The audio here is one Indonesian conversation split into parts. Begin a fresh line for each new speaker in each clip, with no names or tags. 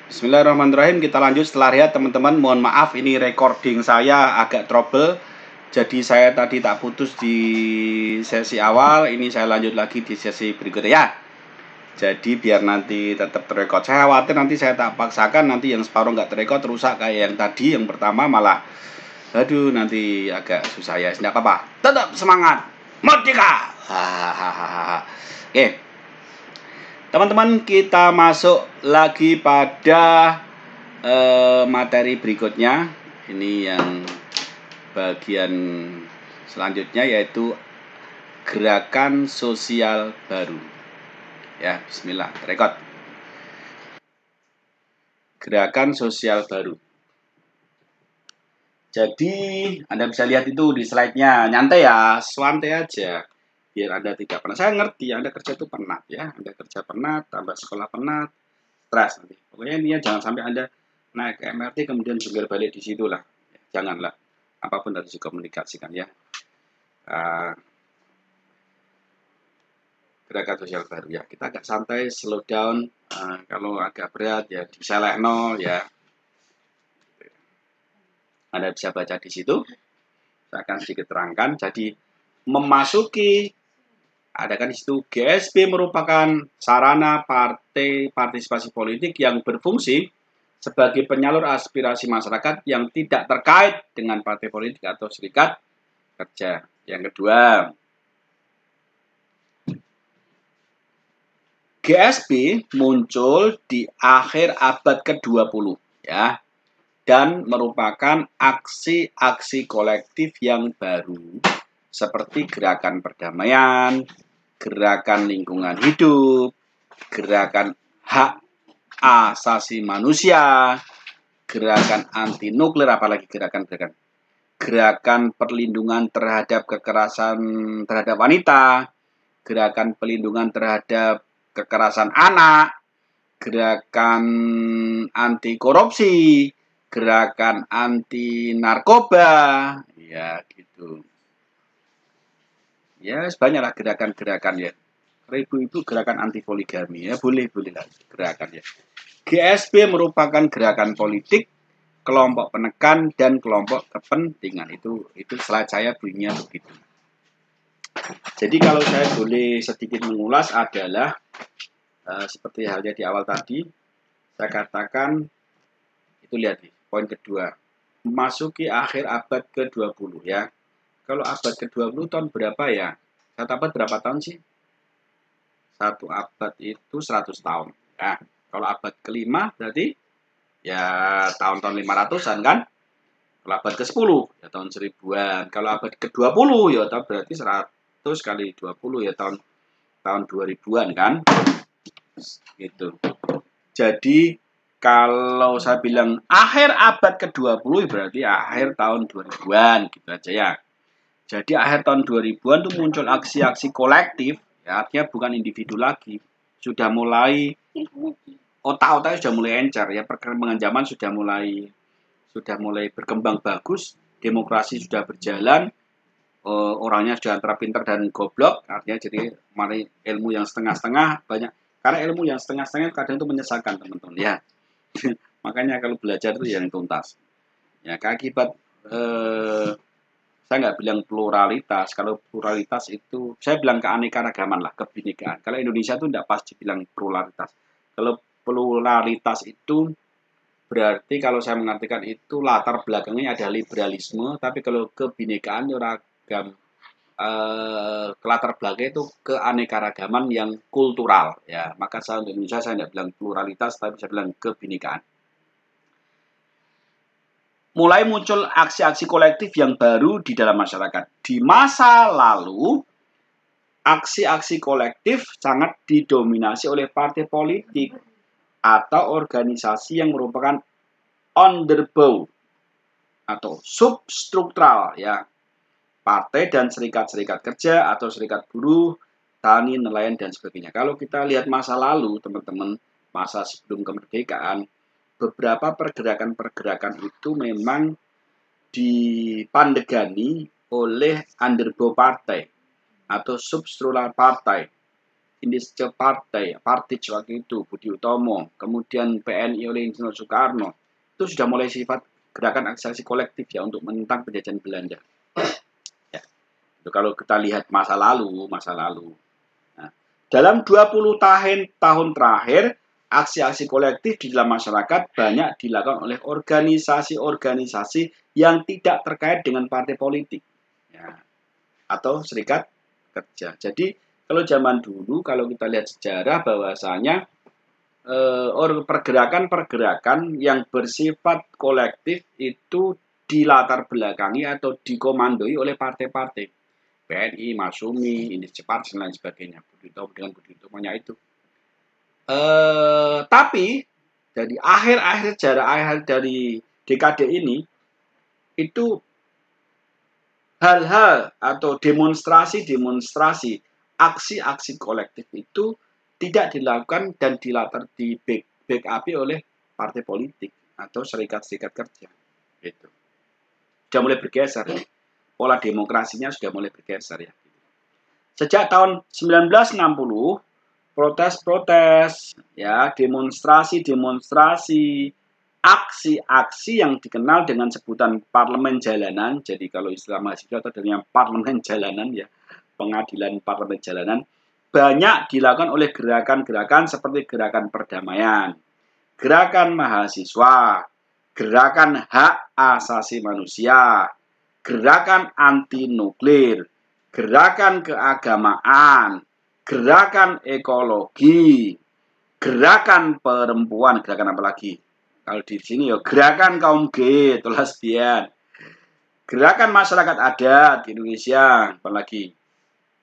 Bismillahirrahmanirrahim. Kita lanjut setelah lihat teman-teman. Mohon maaf ini recording saya agak trouble. Jadi saya tadi tak putus di sesi awal. Ini saya lanjut lagi di sesi berikutnya ya. Jadi biar nanti tetap terrekod. Saya khawatir nanti saya tak paksakan nanti yang separuh nggak terrekod rusak kayak yang tadi. Yang pertama malah aduh nanti agak susah ya. Tidak apa-apa. Tetap semangat. Merdeka. Hahaha. Oke. Teman-teman, kita masuk lagi pada materi berikutnya. Ini yang bagian selanjutnya yaitu gerakan sosial baru. Ya, bismillah, rekod. Gerakan sosial baru. Jadi, Anda bisa lihat itu di slide-nya. Nyantai ya, santai aja. Biar Anda tidak penat. Saya ngerti, Anda kerja itu penat ya. Anda kerja penat, tambah sekolah penat, stres nanti. Pokoknya intinya jangan sampai Anda naik ke MRT kemudian jungkir balik di situ lah. Janganlah. Apapun harus dikomunikasikan ya. Gerakan sosial baru ya. Kita agak santai, slow down. Kalau agak berat ya bisa nol ya. Anda bisa baca di situ. Saya akan sedikit terangkan. Jadi memasuki ada kan di situ GSB merupakan sarana partai partisipasi politik yang berfungsi sebagai penyalur aspirasi masyarakat yang tidak terkait dengan partai politik atau serikat kerja. Yang kedua, GSB muncul di akhir abad ke-20 ya dan merupakan aksi-aksi kolektif yang baru seperti gerakan perdamaian, gerakan lingkungan hidup, gerakan hak asasi manusia, gerakan anti nuklir, apalagi gerakan perlindungan terhadap kekerasan terhadap wanita, gerakan perlindungan terhadap kekerasan anak, gerakan anti korupsi, gerakan anti narkoba, ya gitu. Ya, banyaklah gerakan-gerakan ya. Ibu-ibu gerakan anti poligami ya, boleh lah gerakan ya. GSB merupakan gerakan politik, kelompok penekan dan kelompok kepentingan. Itu slide saya bunyinya begitu. Jadi kalau saya boleh sedikit mengulas adalah seperti halnya di awal tadi saya katakan itu lihat nih, poin kedua. Memasuki akhir abad ke-20 ya. Kalau abad ke-20 tahun berapa ya? Satu abad berapa tahun sih? Satu abad itu 100 tahun. Ya, kalau abad kelima berarti ya tahun-tahun 500-an kan? Kalau abad ke-10 ya tahun 1000-an. Kalau abad ke-20 ya berarti 100 kali 20 ya tahun 2000-an kan? Gitu. Jadi kalau saya bilang akhir abad ke-20 berarti akhir tahun 2000-an gitu aja ya. Jadi akhir tahun 2000-an tuh muncul aksi-aksi kolektif, ya, artinya bukan individu lagi. Sudah mulai otak-otaknya sudah mulai encer ya, perkembangan zaman sudah mulai berkembang bagus, demokrasi sudah berjalan, orangnya sudah antara pintar dan goblok, artinya jadi mari ilmu yang setengah-setengah banyak. Karena ilmu yang setengah-setengah kadang itu menyesalkan teman-teman ya. Makanya kalau belajar itu yang tuntas. Ya, akibat saya nggak bilang pluralitas. Kalau pluralitas itu, saya bilang keanekaragaman lah, kebinekaan. Kalau Indonesia itu tidak pasti bilang pluralitas. Kalau pluralitas itu berarti kalau saya mengartikan itu latar belakangnya ada liberalisme, tapi kalau kebinekaan ragam latar belakang itu keanekaragaman yang kultural. Ya, maka saya untuk Indonesia saya tidak bilang pluralitas, tapi saya bilang kebinekaan. Mulai muncul aksi-aksi kolektif yang baru di dalam masyarakat. Di masa lalu, aksi-aksi kolektif sangat didominasi oleh partai politik atau organisasi yang merupakan underbow atau substruktural ya. Partai dan serikat-serikat kerja atau serikat buruh, tani, nelayan dan sebagainya. Kalau kita lihat masa lalu, teman-teman, masa sebelum kemerdekaan, beberapa pergerakan-pergerakan itu memang dipandegani oleh underbow partai atau substruktural partai. Indische Partai, Partij waktu itu, Budi Utomo, kemudian PNI oleh Insinyur Soekarno, itu sudah mulai sifat gerakan aksi kolektif ya untuk menentang penjajahan Belanda. Ya. Itu kalau kita lihat masa lalu. Nah, dalam 20 tahun terakhir, aksi-aksi kolektif di dalam masyarakat banyak dilakukan oleh organisasi-organisasi yang tidak terkait dengan partai politik. Ya. Atau serikat kerja. Jadi, kalau zaman dulu, kalau kita lihat sejarah bahwasanya pergerakan-pergerakan yang bersifat kolektif itu dilatar belakangi atau dikomandoi oleh partai-partai. PNI, Masyumi, Indische Partij, dan lain sebagainya. Budi Utomonya itu. Tapi dari akhir-akhir sejarah dari dekade ini, itu hal-hal atau demonstrasi, aksi-aksi kolektif itu tidak dilakukan dan di backup oleh partai politik atau serikat-serikat kerja. Gitu. Sudah mulai bergeser. Pola demokrasinya sudah mulai bergeser ya. Sejak tahun 1960, protes-protes, ya, demonstrasi, aksi-aksi yang dikenal dengan sebutan parlemen jalanan. Jadi kalau istilah mahasiswa itu dengan parlemen jalanan ya, pengadilan parlemen jalanan, banyak dilakukan oleh gerakan-gerakan seperti gerakan perdamaian, gerakan mahasiswa, gerakan hak asasi manusia, gerakan anti nuklir, gerakan keagamaan, gerakan ekologi, gerakan perempuan, gerakan apa lagi? Kalau di sini ya gerakan kaum gay atau lesbian, gerakan masyarakat adat di Indonesia, apalagi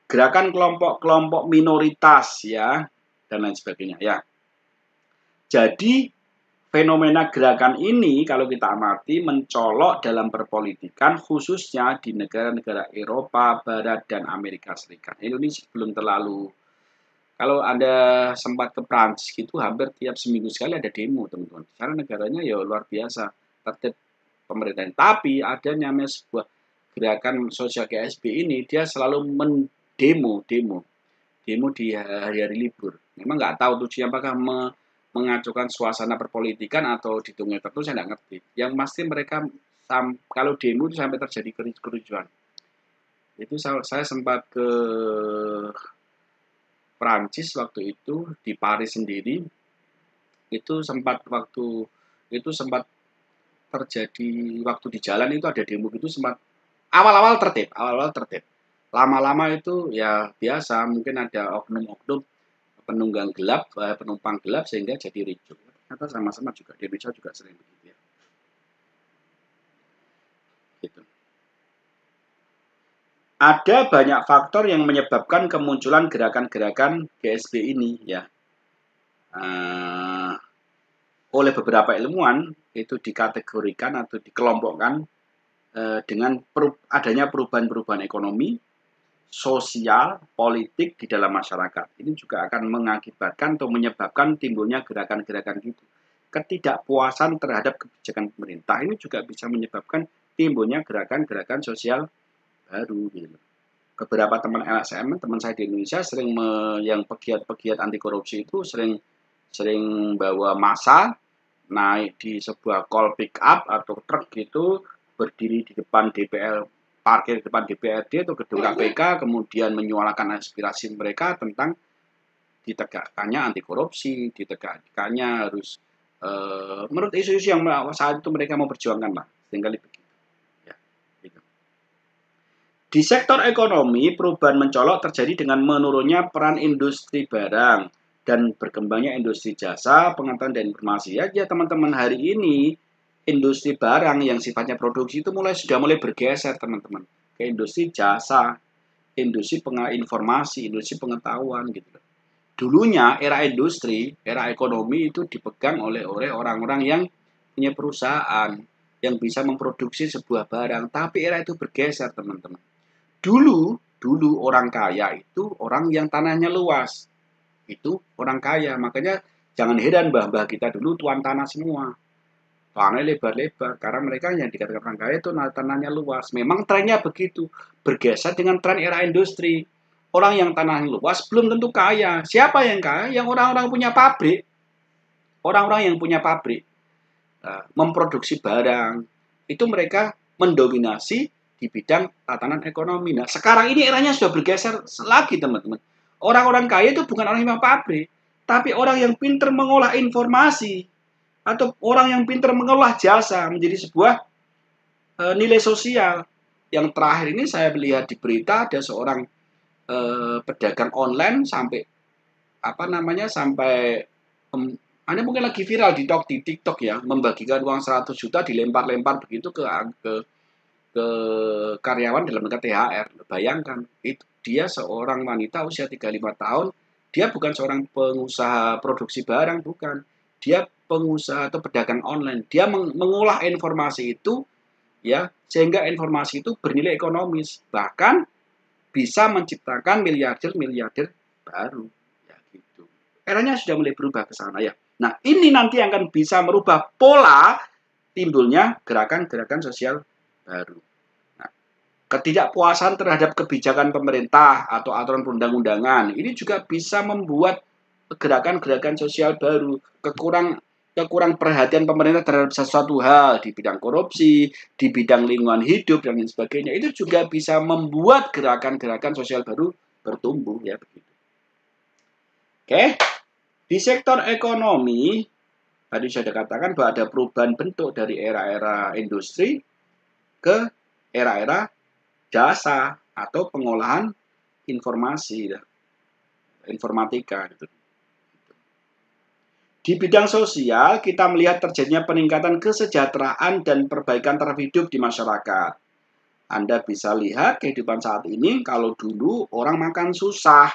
gerakan kelompok-kelompok minoritas ya dan lain sebagainya ya. Jadi fenomena gerakan ini kalau kita amati mencolok dalam perpolitikan khususnya di negara-negara Eropa, Barat, dan Amerika Serikat. Indonesia belum terlalu. Kalau Anda sempat ke Prancis gitu, hampir tiap seminggu sekali ada demo, teman-teman. Karena negaranya ya luar biasa, tertib pemerintahan. Tapi ada namanya sebuah gerakan sosial GSB ini, dia selalu demo di hari-hari libur. Memang nggak tahu tujuannya apakah mengacukan suasana perpolitikan atau di dunia tertentu saya nggak ngerti. Yang pasti mereka kalau demo itu sampai terjadi kericuan. Itu saya sempat ke Prancis waktu itu di Paris sendiri itu sempat terjadi waktu di jalan itu ada demo itu sempat awal-awal tertib lama-lama itu ya biasa mungkin ada oknum-oknum penumpang gelap sehingga jadi ricuh. Ternyata sama-sama juga di Indonesia juga sering begitu ya. Gitu. Ada banyak faktor yang menyebabkan kemunculan gerakan-gerakan GSB ini ya. Oleh beberapa ilmuwan itu dikategorikan atau dikelompokkan dengan adanya perubahan-perubahan ekonomi, sosial, politik di dalam masyarakat. Ini juga akan mengakibatkan atau menyebabkan timbulnya gerakan-gerakan gitu. Ketidakpuasan terhadap kebijakan pemerintah ini juga bisa menyebabkan timbulnya gerakan-gerakan sosial baru gitu. Beberapa teman LSM, teman saya di Indonesia sering yang pegiat-pegiat anti korupsi itu sering bawa massa naik di sebuah call pick up atau truk gitu, berdiri di depan DPR, parkir di depan DPRD atau gedung KPK, kemudian menyuarakan aspirasi mereka tentang ditegakkannya anti korupsi, ditegakkannya harus menurut isu-isu yang saat itu mereka mau perjuangkan lah, tinggal begitu. Ya, gitu. Di sektor ekonomi, perubahan mencolok terjadi dengan menurunnya peran industri barang dan berkembangnya industri jasa, pengetahuan dan informasi. Ya teman-teman, hari ini industri barang yang sifatnya produksi itu sudah mulai bergeser teman-teman ke industri jasa, industri informasi, industri pengetahuan gitu. Dulunya era industri, era ekonomi itu dipegang oleh orang-orang yang punya perusahaan yang bisa memproduksi sebuah barang, tapi era itu bergeser teman-teman. Dulu orang kaya itu orang yang tanahnya luas. Itu orang kaya, makanya jangan heran mbah-mbah kita dulu tuan tanah semua, tanahnya lebar-lebar karena mereka yang dikatakan orang kaya itu tanahnya luas. Memang trennya begitu, bergeser dengan tren era industri. Orang yang tanahnya luas belum tentu kaya. Siapa yang kaya? Yang orang-orang punya pabrik. Orang-orang yang punya pabrik memproduksi barang. Itu mereka mendominasi di bidang tatanan ekonomi. Nah, sekarang ini eranya sudah bergeser lagi, teman-teman. Orang-orang kaya itu bukan orang yang punya pabrik, tapi orang yang pintar mengolah informasi atau orang yang pintar mengolah jasa menjadi sebuah nilai sosial. Yang terakhir ini saya melihat di berita ada seorang pedagang online sampai sampai Anda mungkin lagi viral di TikTok ya, membagikan uang 100 juta dilempar-lempar begitu ke karyawan dalam bentuk THR. Bayangkan, itu dia seorang wanita usia 35 tahun, dia bukan seorang pengusaha produksi barang, bukan. Dia pengusaha atau pedagang online. Dia mengolah informasi itu ya, sehingga informasi itu bernilai ekonomis. Bahkan bisa menciptakan miliarder-miliarder baru. Ya, gitu. Eranya sudah mulai berubah ke sana ya. Nah, ini nanti akan bisa merubah pola timbulnya gerakan-gerakan sosial baru. Nah, ketidakpuasan terhadap kebijakan pemerintah atau aturan perundang-undangan ini juga bisa membuat gerakan-gerakan sosial baru, kekurang perhatian pemerintah terhadap sesuatu hal di bidang korupsi, di bidang lingkungan hidup dan lain sebagainya. Itu juga bisa membuat gerakan-gerakan sosial baru bertumbuh ya begitu. Oke. Di sektor ekonomi tadi saya sudah katakan bahwa ada perubahan bentuk dari era-era industri ke era-era jasa atau pengolahan informasi, informatika. Gitu. Di bidang sosial, kita melihat terjadinya peningkatan kesejahteraan dan perbaikan taraf hidup di masyarakat. Anda bisa lihat kehidupan saat ini, kalau dulu orang makan susah,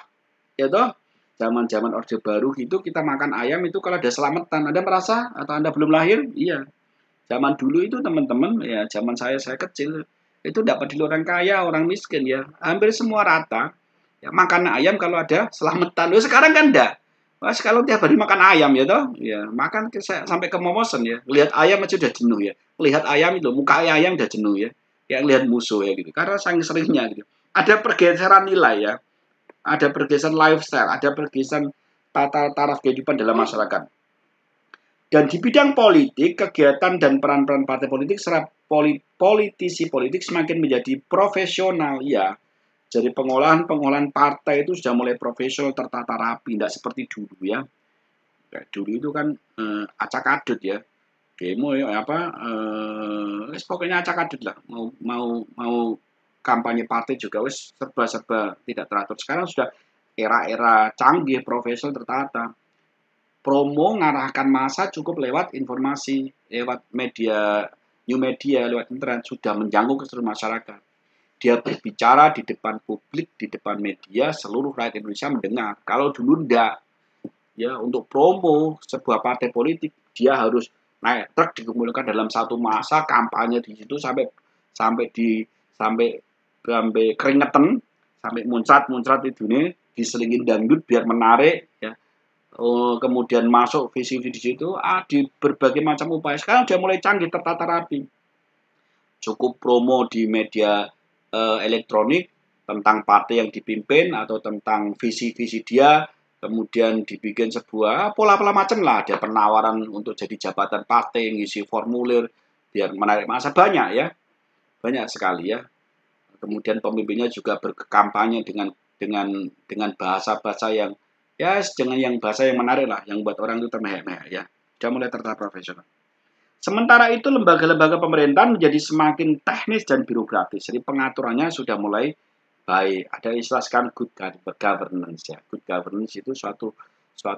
ya toh? Zaman-zaman Orde Baru gitu kita makan ayam itu kalau ada selamatan. Anda merasa atau Anda belum lahir? Iya. Zaman dulu itu teman-teman, ya zaman saya kecil, itu dapat di orang kaya, orang miskin ya. Hampir semua rata. Ya, makan ayam kalau ada selamatan. Loh, sekarang kan enggak. Mas kalau tiap hari makan ayam ya toh, ya makan sampai kemomosan ya. Lihat ayam aja udah jenuh ya. Lihat ayam itu, muka ayam udah jenuh ya. Yang lihat musuh ya gitu. Karena saking seringnya gitu. Ada pergeseran nilai ya. Ada pergeseran lifestyle, ada pergeseran tata taraf kehidupan dalam masyarakat. Dan di bidang politik, kegiatan dan peran-peran partai politik serta politisi politik semakin menjadi profesional ya. Jadi pengolahan partai itu sudah mulai profesional, tertata rapi, tidak seperti dulu ya. Dulu itu kan acak-adut ya. Demo ya pokoknya acak-adut lah. Mau kampanye partai juga wis serba-serba tidak teratur. Sekarang sudah era-era canggih, profesional, tertata. Promo ngarahkan masa cukup lewat informasi, lewat new media, lewat internet, sudah menjangkau ke seluruh masyarakat. Dia berbicara di depan publik, di depan media, seluruh rakyat Indonesia mendengar. Kalau dulu enggak, ya untuk promo sebuah partai politik, dia harus naik truk dikumpulkan dalam satu masa kampanye di situ sampai keringetan, sampai muncrat itu nih, diselingin dangdut biar menarik ya. Kemudian masuk visi-visi itu di berbagai macam upaya. Sekarang sudah mulai canggih, tertata rapi. Cukup promo di media elektronik tentang partai yang dipimpin atau tentang visi-visi dia, kemudian dibikin sebuah pola-pola macam lah. Ada penawaran untuk jadi jabatan partai, ngisi formulir biar menarik massa, banyak ya, banyak sekali ya. Kemudian pemimpinnya juga berkampanye dengan bahasa-bahasa yang ya dengan yang bahasa yang menarik lah, yang buat orang itu termehek-mehek ya. Sudah mulai tertata profesional. Sementara itu lembaga-lembaga pemerintahan menjadi semakin teknis dan birokratis. Jadi pengaturannya sudah mulai baik. Ada istilah sekarang good governance ya. Good governance itu suatu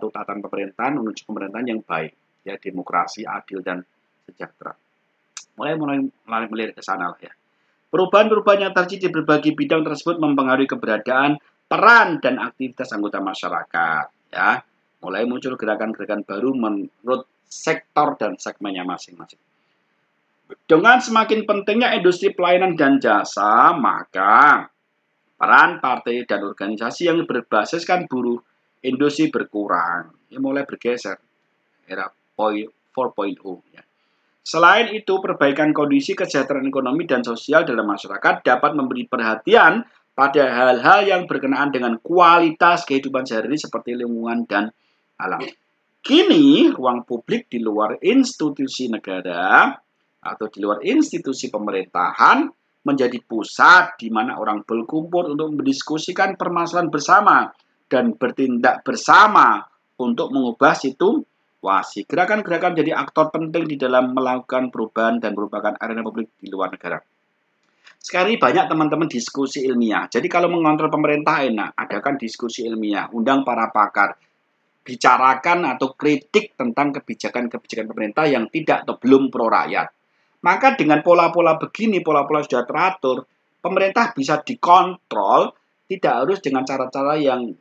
tatanan pemerintahan menuju pemerintahan yang baik, ya, demokrasi, adil dan sejahtera. Mulai melihat ke sana lah ya. Perubahan-perubahan yang terjadi di berbagai bidang tersebut mempengaruhi keberadaan, peran dan aktivitas anggota masyarakat. Ya, mulai muncul gerakan-gerakan baru menurut sektor dan segmennya masing-masing. Dengan semakin pentingnya industri pelayanan dan jasa, maka peran partai dan organisasi yang berbasiskan buruh industri berkurang. Ya, mulai bergeser. Era 4.0 ya. Selain itu, perbaikan kondisi kesejahteraan ekonomi dan sosial dalam masyarakat dapat memberi perhatian pada hal-hal yang berkenaan dengan kualitas kehidupan sehari-hari seperti lingkungan dan alam. Kini, ruang publik di luar institusi negara atau di luar institusi pemerintahan menjadi pusat di mana orang berkumpul untuk mendiskusikan permasalahan bersama dan bertindak bersama untuk mengubah situasi. Gerakan-gerakan jadi aktor penting di dalam melakukan perubahan dan merupakan arena publik di luar negara. Sekarang ini banyak teman-teman diskusi ilmiah. Jadi kalau mengontrol pemerintah enak, adakan diskusi ilmiah, undang para pakar, bicarakan atau kritik tentang kebijakan-kebijakan pemerintah yang tidak atau belum pro rakyat. Maka dengan pola-pola begini, pola-pola sudah teratur, pemerintah bisa dikontrol, tidak harus dengan cara-cara yang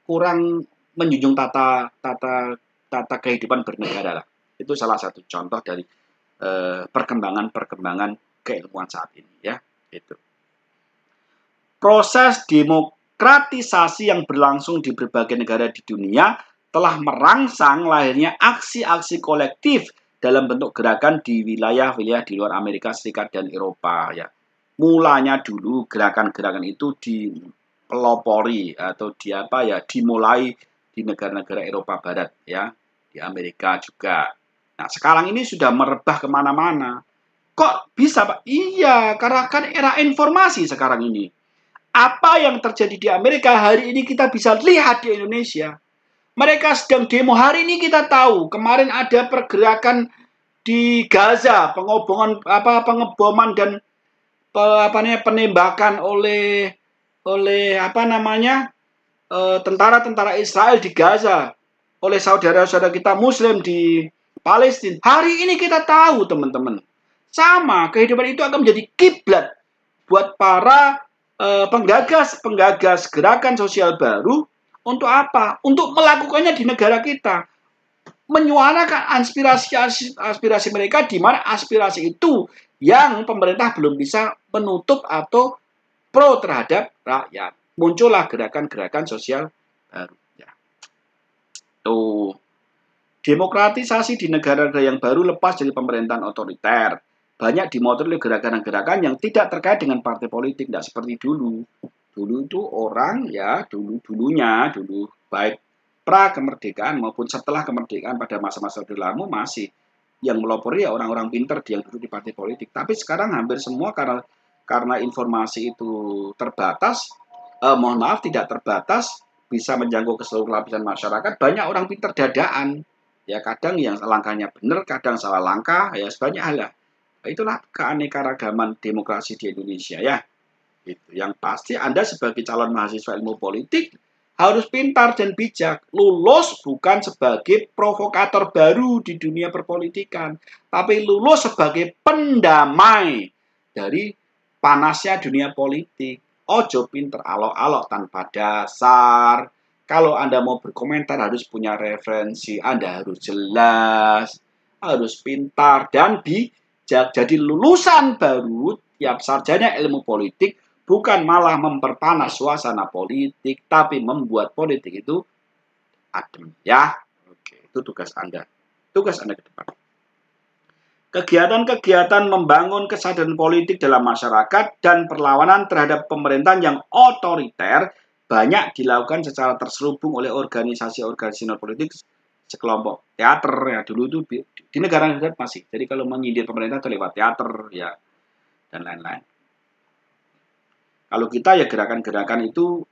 kurang menjunjung tata kehidupan bernegara lah. Itu salah satu contoh dari perkembangan keilmuan saat ini ya. Itu. Proses demokratisasi yang berlangsung di berbagai negara di dunia telah merangsang lahirnya aksi-aksi kolektif dalam bentuk gerakan di wilayah-wilayah di luar Amerika Serikat dan Eropa ya. Mulanya dulu gerakan-gerakan itu dipelopori atau dimulai di negara-negara Eropa Barat ya, di Amerika juga. Nah, sekarang ini sudah merebah kemana-mana. Kok bisa, Pak? Iya, karena kan era informasi sekarang ini. Apa yang terjadi di Amerika hari ini kita bisa lihat di Indonesia. Mereka sedang demo hari ini kita tahu. Kemarin ada pergerakan di Gaza, pengeboman dan penembakan oleh tentara-tentara Israel di Gaza, oleh saudara-saudara kita Muslim di Palestina. Hari ini kita tahu, teman-teman. Sama, kehidupan itu akan menjadi kiblat buat para penggagas gerakan sosial baru. Untuk apa? Untuk melakukannya di negara kita. Menyuarakan aspirasi mereka, di mana aspirasi itu yang pemerintah belum bisa menutup atau pro terhadap rakyat. Muncullah gerakan-gerakan sosial baru. Ya. Tuh. Demokratisasi di negara-negara yang baru lepas dari pemerintahan otoriter. Banyak dimotori oleh gerakan-gerakan yang tidak terkait dengan partai politik, tidak seperti dulu. Dulu itu orang ya, dulu baik pra kemerdekaan maupun setelah kemerdekaan pada masa-masa lalu masih yang melopori ya orang-orang pinter yang duduk di partai politik. Tapi sekarang hampir semua karena informasi itu terbatas, tidak terbatas, bisa menjangkau ke seluruh lapisan masyarakat. Banyak orang pinter dadaan, ya kadang yang langkahnya benar, kadang salah langkah, ya sebanyak hal lah. Itulah keanekaragaman demokrasi di Indonesia ya. Itu. Yang pasti Anda sebagai calon mahasiswa ilmu politik harus pintar dan bijak. Lulus bukan sebagai provokator baru di dunia perpolitikan, tapi lulus sebagai pendamai dari panasnya dunia politik. Ojo pinter alok-alok tanpa dasar. Kalau Anda mau berkomentar harus punya referensi, Anda harus jelas, harus pintar dan bijak. Jadi lulusan baru, tiap sarjana ilmu politik, bukan malah memperpanas suasana politik, tapi membuat politik itu adem. Ya, oke, itu tugas Anda. Tugas Anda ke depan. Kegiatan-kegiatan membangun kesadaran politik dalam masyarakat dan perlawanan terhadap pemerintahan yang otoriter banyak dilakukan secara terselubung oleh organisasi-organisasi non politik sekelompok teater ya dulu itu di negara-negara masih. Jadi kalau menyindir pemerintah itu lewat teater ya dan lain-lain. Kalau kita ya gerakan-gerakan itu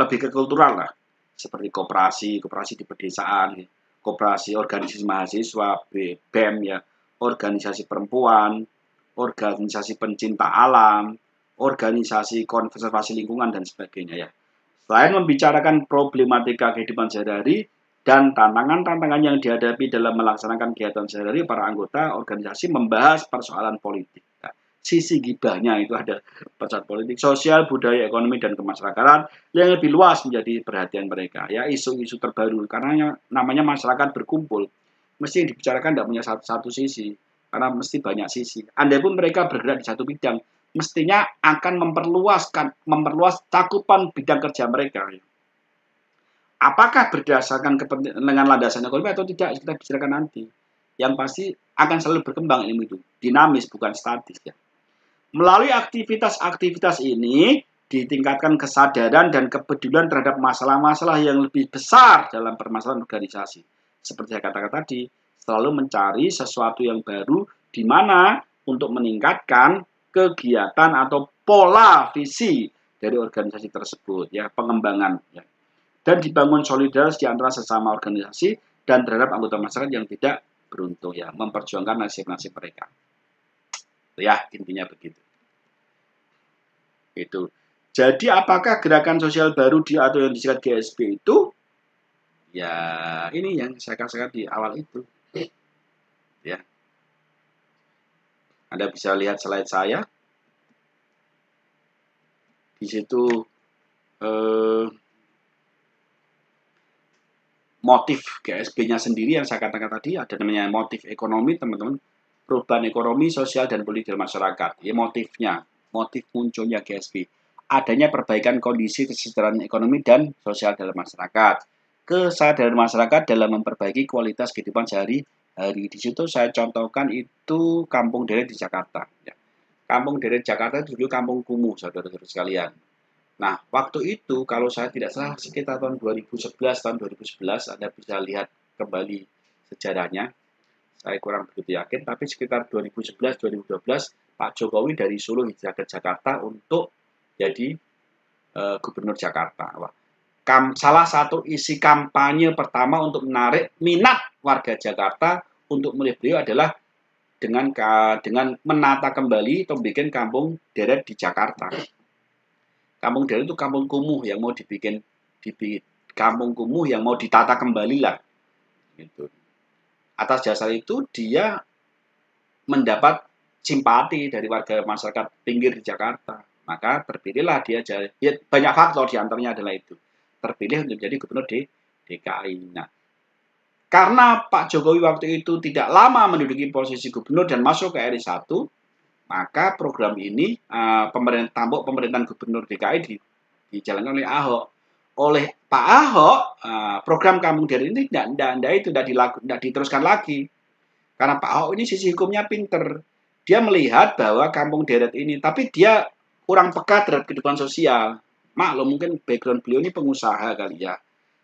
lebih ke kultural lah, seperti koperasi di pedesaan, koperasi organisasi mahasiswa, BEM ya, organisasi perempuan, organisasi pencinta alam, organisasi konservasi lingkungan dan sebagainya ya. Selain membicarakan problematika kehidupan sehari-hari dan tantangan-tantangan yang dihadapi dalam melaksanakan kegiatan sehari-hari, para anggota organisasi membahas persoalan politik. Nah, sisi gibahnya itu ada persoalan politik, sosial, budaya, ekonomi, dan kemasyarakatan yang lebih luas menjadi perhatian mereka. Ya, isu-isu terbaru, karena namanya masyarakat berkumpul, mesti yang dibicarakan tidak punya satu sisi, karena mesti banyak sisi. Andai-pun mereka bergerak di satu bidang, mestinya akan memperluas cakupan bidang kerja mereka. Apakah berdasarkan dengan landasan ekonomi atau tidak, kita bicarakan nanti. Yang pasti akan selalu berkembang ilmu itu, dinamis bukan statis ya. Melalui aktivitas-aktivitas ini ditingkatkan kesadaran dan kepedulian terhadap masalah-masalah yang lebih besar dalam permasalahan organisasi. Seperti saya katakan tadi, selalu mencari sesuatu yang baru di mana untuk meningkatkan kegiatan atau pola visi dari organisasi tersebut, ya, pengembangan, ya. Dan dibangun solidaritas di antara sesama organisasi dan terhadap anggota masyarakat yang tidak beruntung, ya, memperjuangkan nasib-nasib mereka. Ya, intinya begitu. Itu. Jadi apakah gerakan sosial baru atau yang disingkat GSB itu? Ya, ini yang saya katakan di awal itu. Ya. Anda bisa lihat slide saya. Di situ motif GSB-nya sendiri yang saya katakan tadi ada namanya motif ekonomi, teman-teman. Perubahan ekonomi, sosial, dan politik dalam masyarakat. Ya, motif munculnya GSB. Adanya perbaikan kondisi kesejahteraan ekonomi dan sosial dalam masyarakat. Kesadaran masyarakat dalam memperbaiki kualitas kehidupan sehari-hari. Di situ saya contohkan itu Kampung Deret di Jakarta. Ya. Kampung Deret Jakarta itu dulu kampung kumuh, saudara-saudara sekalian. Nah, waktu itu kalau saya tidak salah sekitar tahun 2011, Anda bisa lihat kembali sejarahnya. Saya kurang begitu yakin, tapi sekitar 2011-2012 Pak Jokowi dari Solo hijrah ke Jakarta untuk jadi gubernur Jakarta. Salah satu isi kampanye pertama untuk menarik minat warga Jakarta untuk memilih beliau adalah dengan menata kembali atau bikin kampung deret di Jakarta. Kampung deret itu kampung kumuh yang mau dibikin kampung kumuh yang mau ditata kembali lah. Gitu. Atas dasar itu dia mendapat simpati dari warga masyarakat pinggir di Jakarta. Maka terpilihlah dia, ya, banyak faktor diantaranya adalah itu. Terpilih untuk menjadi gubernur di DKI. Nah, karena Pak Jokowi waktu itu tidak lama menduduki posisi gubernur dan masuk ke RI 1, maka program ini pemerintahan gubernur DKI dijalankan oleh Ahok. Oleh Pak Ahok, program Kampung Deret ini tidak diteruskan lagi. Karena Pak Ahok ini sisi hukumnya pinter. Dia melihat bahwa Kampung Deret ini, tapi dia kurang peka terhadap kehidupan sosial. Maklum, mungkin background beliau ini pengusaha kali ya.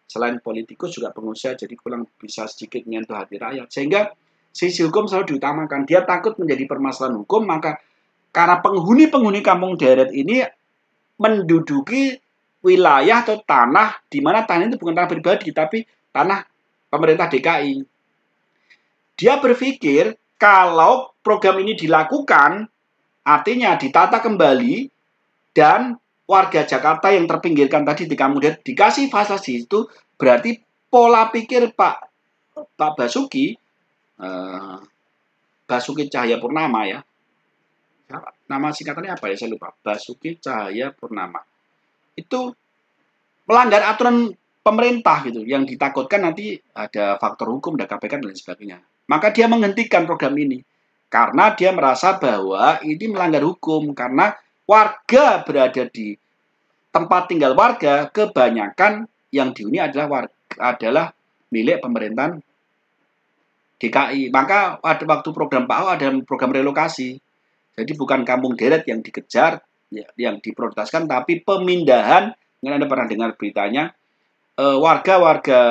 Selain politikus juga pengusaha, jadi kurang bisa sedikit menyentuh hati rakyat. Sehingga sisi hukum selalu diutamakan. Dia takut menjadi permasalahan hukum, maka karena penghuni-penghuni Kampung Deret ini menduduki wilayah atau tanah di mana tanah itu bukan tanah pribadi tapi tanah pemerintah DKI. Dia berpikir kalau program ini dilakukan, artinya ditata kembali dan warga Jakarta yang terpinggirkan tadi di Kampung Deret dikasih fasilitas itu, berarti pola pikir Pak Basuki Cahayapurnama, ya. Nama singkatannya apa ya, saya lupa. Basuki Cahayapurnama. Itu melanggar aturan pemerintah gitu, yang ditakutkan nanti ada faktor hukum, ada KPK dan lain sebagainya. Maka dia menghentikan program ini karena dia merasa bahwa ini melanggar hukum karena warga berada di tempat tinggal warga kebanyakan yang dihuni adalah milik pemerintahan DKI. Maka ada waktu program Pak Ahok ada program relokasi. Jadi bukan Kampung Deret yang dikejar, yang diprioritaskan, tapi pemindahan. Mungkin Anda pernah dengar beritanya, warga-warga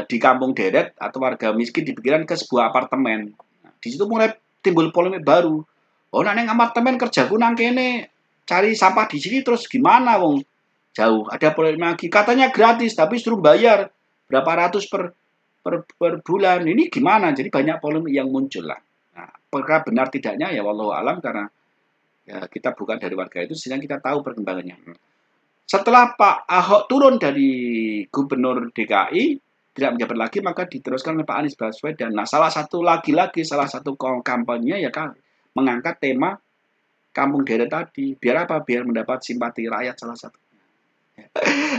di Kampung Deret atau warga miskin dipikiran ke sebuah apartemen. Nah, di situ mulai timbul polemik baru. Oh, nang apartemen kerjaku nang kene, cari sampah di sini terus gimana, wong jauh. Ada polemik lagi. Katanya gratis, tapi suruh bayar berapa ratus per bulan. Ini gimana? Jadi banyak polemik yang muncul lah. Nah, perkara benar tidaknya ya wallahu alam, karena ya, kita bukan dari warga itu sehingga kita tahu perkembangannya. Setelah Pak Ahok turun dari gubernur DKI, tidak menjabat lagi, maka diteruskan oleh Pak Anies Baswedan. Nah, salah satu kampanye ya kan mengangkat tema Kampung Deret tadi. Biar apa? Biar mendapat simpati rakyat salah satu.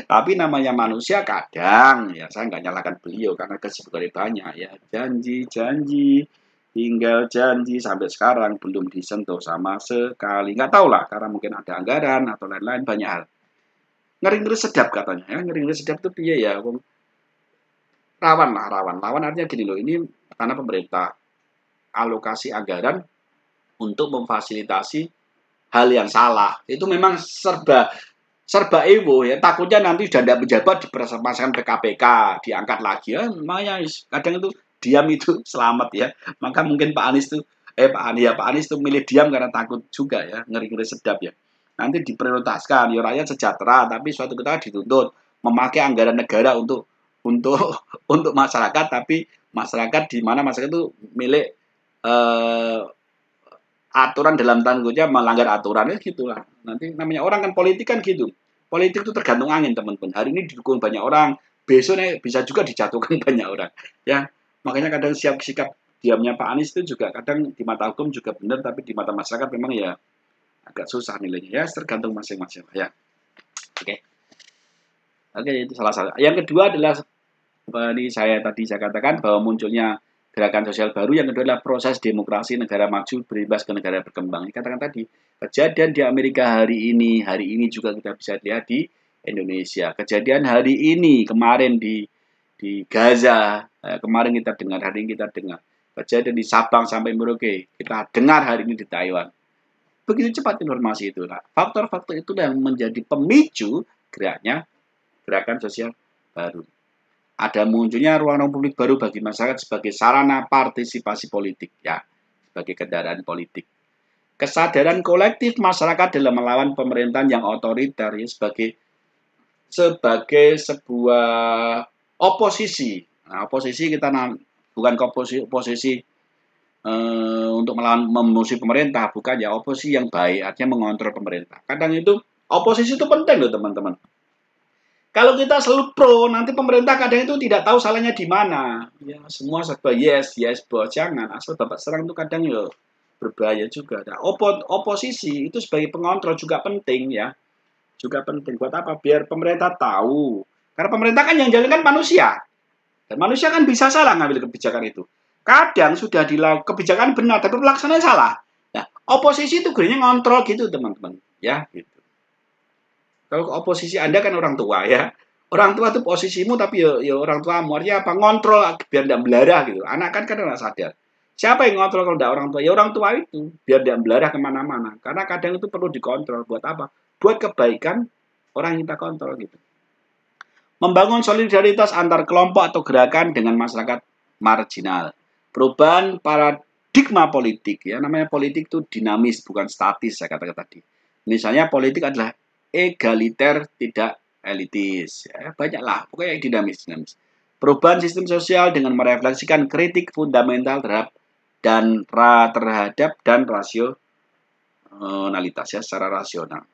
Tapi namanya manusia kadang, ya saya nggak nyalakan beliau karena kesibukannya banyak ya. Janji, tinggal janji sampai sekarang belum disentuh sama sekali. Nggak tahu lah, karena mungkin ada anggaran atau lain-lain, banyak hal. Ngeri-ngeri sedap katanya ya. Ngeri-ngeri sedap itu dia ya. Rawan artinya gini loh, ini karena pemerintah alokasi anggaran untuk memfasilitasi hal yang salah. Itu memang serba ewo ya. Takutnya nanti sudah tidak menjabat dipermasakan PKPK, diangkat lagi ya. Makanya kadang itu diam itu selamat ya. Maka mungkin Pak Anies tuh Pak Anies tuh milih diam karena takut juga ya, ngeri-ngeri sedap ya. Nanti diprioritaskan, ya rakyat sejahtera, tapi suatu ketika dituntut memakai anggaran negara untuk untuk masyarakat, tapi masyarakat di mana masyarakat itu milik aturan dalam tanda kutip melanggar aturan ya gitulah. Nanti namanya orang kan politik kan gitu. Politik itu tergantung angin teman-teman. Hari ini didukung banyak orang, besoknya bisa juga dijatuhkan banyak orang. Ya, makanya kadang sikap diamnya Pak Anies itu juga kadang di mata hukum juga benar, tapi di mata masyarakat memang ya agak susah nilainya. Ya, tergantung masing-masing. Ya, oke. Oke, itu salah satu. Yang kedua adalah ini saya katakan bahwa munculnya gerakan sosial baru. Yang kedua adalah proses demokrasi negara maju berimbas ke negara berkembang. Katakan tadi, kejadian di Amerika hari ini juga kita bisa lihat di Indonesia. Kejadian hari ini, kemarin di Gaza, kemarin kita dengar, hari ini kita dengar. Kejadian di Sabang sampai Merauke, kita dengar hari ini di Taiwan. Begitu cepat informasi itu. Faktor-faktor itu yang menjadi pemicu gerakan sosial baru. Ada munculnya ruang publik baru bagi masyarakat sebagai sarana partisipasi politik, ya, sebagai kendaraan politik. Kesadaran kolektif masyarakat dalam melawan pemerintahan yang otoriter ya, sebagai sebuah oposisi. Nah, oposisi kita bukan oposisi untuk melawan memusuhi pemerintah, bukan ya, oposisi yang baik, artinya mengontrol pemerintah. Kadang itu oposisi itu penting loh teman-teman. Kalau kita selalu pro, nanti pemerintah kadang itu tidak tahu salahnya di mana. Ya, semua serba yes, bos, jangan. Asal bapak serang itu kadang ya berbahaya juga. Nah, oposisi itu sebagai pengontrol juga penting ya. Juga penting. Buat apa? Biar pemerintah tahu. Karena pemerintah kan yang jalankan manusia. Dan manusia kan bisa salah ngambil kebijakan itu. Kadang sudah dilakukan kebijakan benar, tapi pelaksanaan salah. Nah, oposisi itu gunanya ngontrol gitu teman-teman. Ya, gitu. Kalau oposisi Anda kan orang tua ya. Orang tua itu posisimu tapi ya orang tua artinya apa? Ngontrol biar tidak belarah gitu. Anak kan kadang nggak sadar. Siapa yang ngontrol kalau tidak orang tua? Ya orang tua itu. Biar tidak belarah kemana-mana. Karena kadang itu perlu dikontrol. Buat apa? Buat kebaikan orang yang kita kontrol gitu. Membangun solidaritas antar kelompok atau gerakan dengan masyarakat marginal. Perubahan paradigma politik ya. Namanya politik itu dinamis bukan statis saya katakan tadi. Misalnya politik adalah egaliter, tidak elitis. Ya, banyaklah, pokoknya yang dinamis. Perubahan sistem sosial dengan merefleksikan kritik fundamental terhadap rasionalitas ya, secara rasional.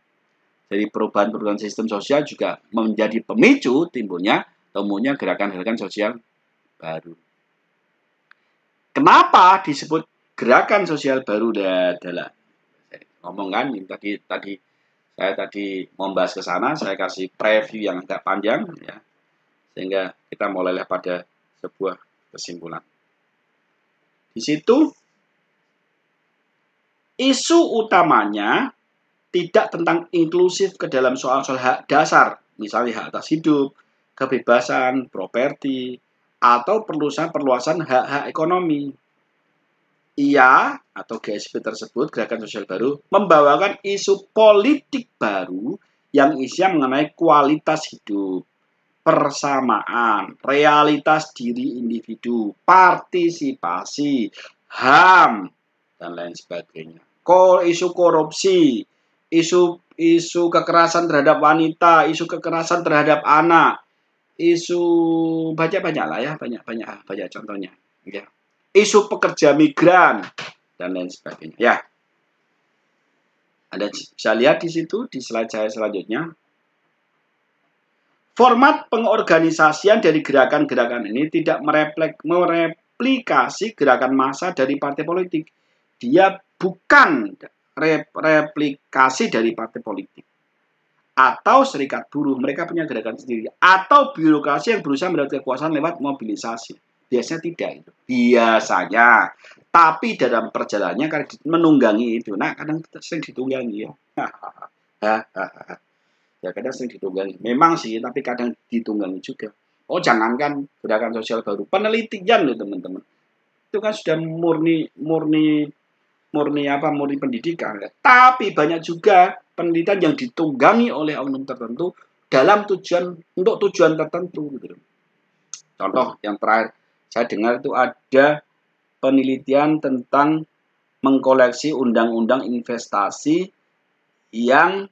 Jadi perubahan sistem sosial juga menjadi pemicu temunya gerakan-gerakan sosial baru. Kenapa disebut gerakan sosial baru adalah ngomong kan saya tadi membahas ke sana, saya kasih preview yang agak panjang ya, sehingga kita mulailah pada sebuah kesimpulan. Di situ isu utamanya tidak tentang inklusif ke dalam soal-soal hak dasar, misalnya hak atas hidup, kebebasan, properti, atau perluasan hak-hak ekonomi. Ia atau GSP tersebut, gerakan sosial baru, membawakan isu politik baru yang isinya mengenai kualitas hidup, persamaan, realitas diri individu, partisipasi, HAM, dan lain sebagainya. Isu korupsi, isu kekerasan terhadap wanita, isu kekerasan terhadap anak, isu banyak lah ya, banyak contohnya. Ya. Isu pekerja migran dan lain sebagainya. Ya, Anda bisa lihat di situ di slide saya selanjutnya. Format pengorganisasian dari gerakan-gerakan ini tidak mereplikasi gerakan massa dari partai politik. Dia bukan replikasi dari partai politik. Atau serikat buruh, mereka punya gerakan sendiri. Atau birokrasi yang berusaha mendapat kekuasaan lewat mobilisasi. Biasanya tidak itu. Biasanya. Tapi dalam perjalanannya kadang menunggangi itu. Nah, kadang sering ditunggangi ya. Ya, kadang sering ditunggangi. Memang sih, tapi kadang ditunggangi juga. Oh, jangankan gerakan sosial baru. Penelitian loh, teman-teman. Itu kan sudah murni murni apa murni pendidikan, ya. Tapi banyak juga penelitian yang ditunggangi oleh oknum tertentu dalam untuk tujuan tertentu gitu. Contoh yang terakhir saya dengar itu ada penelitian tentang mengkoleksi undang-undang investasi yang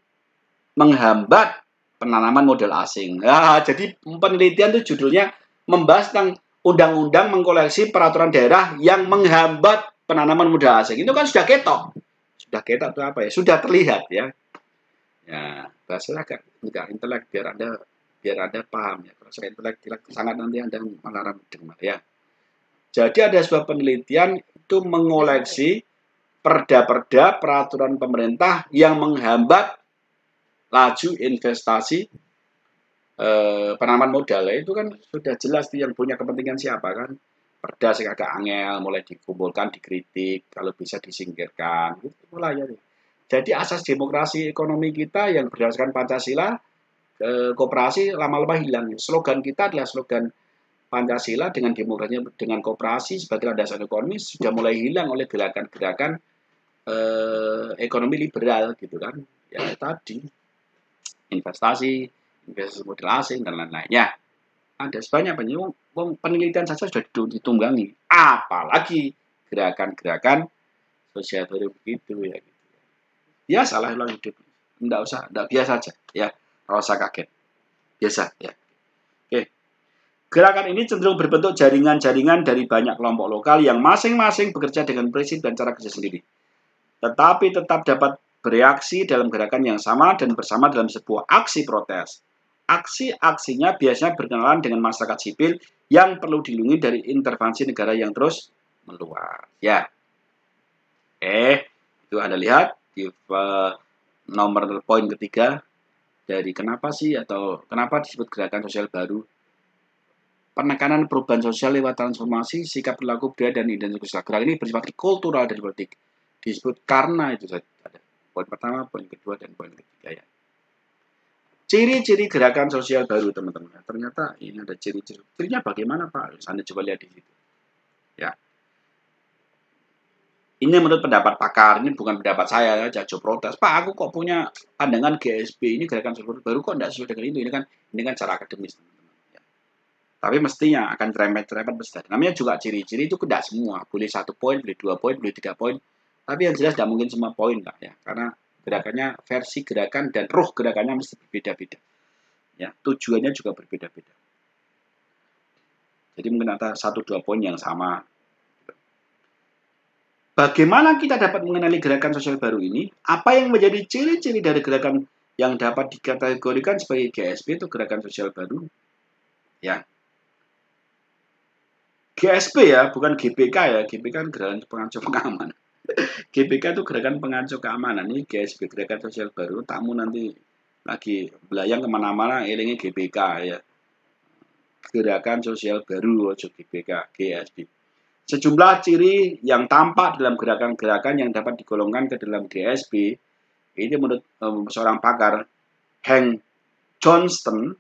menghambat penanaman modal asing. Nah, jadi penelitian itu judulnya membahas tentang undang-undang mengkoleksi peraturan daerah yang menghambat penanaman modal asing. Itu kan sudah ketok. Sudah ketok itu apa ya? Sudah terlihat ya. Ya, bahasanya agak intelek biar Anda paham ya. Kalau saya intelek sangat nanti Anda malah dengar ya. Jadi ada sebuah penelitian itu mengoleksi perda-perda peraturan pemerintah yang menghambat laju investasi penanaman modal. Itu kan sudah jelas yang punya kepentingan siapa kan. Perda sing agak angel mulai dikumpulkan, dikritik, kalau bisa disingkirkan. Itu mulai ya. Jadi asas demokrasi ekonomi kita yang berdasarkan Pancasila, koperasi lama-lama hilang. Slogan kita adalah slogan Pancasila dengan demokrasi dengan koperasi sebagai landasan ekonomi sudah mulai hilang oleh gerakan-gerakan ekonomi liberal gitu kan. Ya tadi investasi modal asing dan lain-lainnya. Ada sebanyak penelitian saja sudah ditunggangi. Apalagi gerakan-gerakan sosial baru begitu ya. Ya salah ulang hidup. Enggak biasa aja ya. Enggak usah kaget. Biasa ya. Oke. Gerakan ini cenderung berbentuk jaringan-jaringan dari banyak kelompok lokal yang masing-masing bekerja dengan prinsip dan cara kerja sendiri. Tetapi tetap dapat bereaksi dalam gerakan yang sama dan bersama dalam sebuah aksi protes. Aksi-aksinya biasanya berkenalan dengan masyarakat sipil yang perlu dilindungi dari intervensi negara yang terus meluas. Ya, itu Anda lihat di nomor poin ketiga dari kenapa disebut gerakan sosial baru. Penekanan perubahan sosial lewat transformasi sikap perilaku budaya dan identitas sosial. Gerakan ini bersifat kultural dan politik. Disebut karena itu saja ada. Poin pertama, poin kedua, dan poin ketiga ya. Ciri-ciri gerakan sosial baru teman-teman. Ternyata ini ada ciri-ciri. Cirinya bagaimana Pak? Anda coba lihat di situ. Ya. Ini menurut pendapat pakar, ini bukan pendapat saya ya, Jajo protes. Pak, aku kok punya pandangan GSB ini gerakan sosial baru kok tidak sesuai dengan itu. Ini kan cara akademis teman-teman. Ya. Tapi mestinya akan cerempet-cerempet besar. Namanya juga ciri-ciri itu tidak semua. Boleh 1 poin, boleh 2 poin, boleh 3 poin. Tapi yang jelas tidak mungkin semua poin lah ya. Karena gerakannya, versi gerakan dan ruh gerakannya mesti berbeda-beda. Ya, tujuannya juga berbeda-beda. Jadi mungkin ada 1-2 poin yang sama. Bagaimana kita dapat mengenali gerakan sosial baru ini? Apa yang menjadi ciri-ciri dari gerakan yang dapat dikategorikan sebagai GSB itu gerakan sosial baru? Ya. GSB ya, bukan GBK ya. GBK kan gerakan pengancur keamanan. GBK itu gerakan pengancur keamanan. Ini GSB, gerakan sosial baru. Tamu nanti lagi belayang kemana-mana, elingi GBK ya. Gerakan sosial baru, GBK, GSB. Sejumlah ciri yang tampak dalam gerakan-gerakan yang dapat digolongkan ke dalam GSB, ini menurut seorang pakar, Hank Johnston,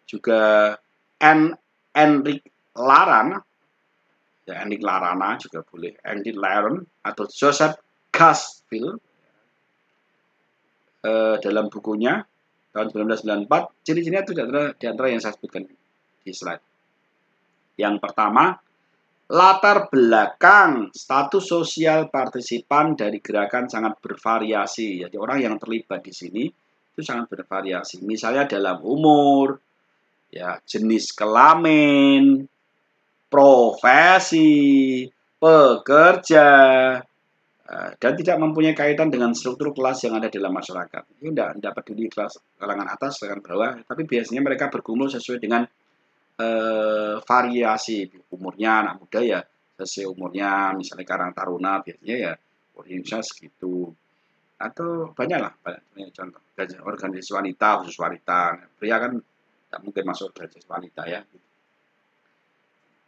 juga Enric Laran, ya Enric Larana juga boleh, Enric Laran, atau Joseph Gasville, dalam bukunya tahun 1994, ciri-cirinya itu di antara yang saya sebutkan di slide. Yang pertama, latar belakang status sosial partisipan dari gerakan sangat bervariasi. Jadi orang yang terlibat di sini itu sangat bervariasi. Misalnya dalam umur, ya jenis kelamin, profesi, pekerja, dan tidak mempunyai kaitan dengan struktur kelas yang ada dalam masyarakat. Ini tidak peduli kelas kalangan atas, kalangan bawah, tapi biasanya mereka berkumpul sesuai dengan variasi umurnya. Anak muda ya sesuai umurnya, misalnya Karang Taruna biasanya ya Indonesia segitu, atau banyak contoh organisasi wanita, khusus wanita. Pria kan tidak mungkin masuk organisasi wanita ya.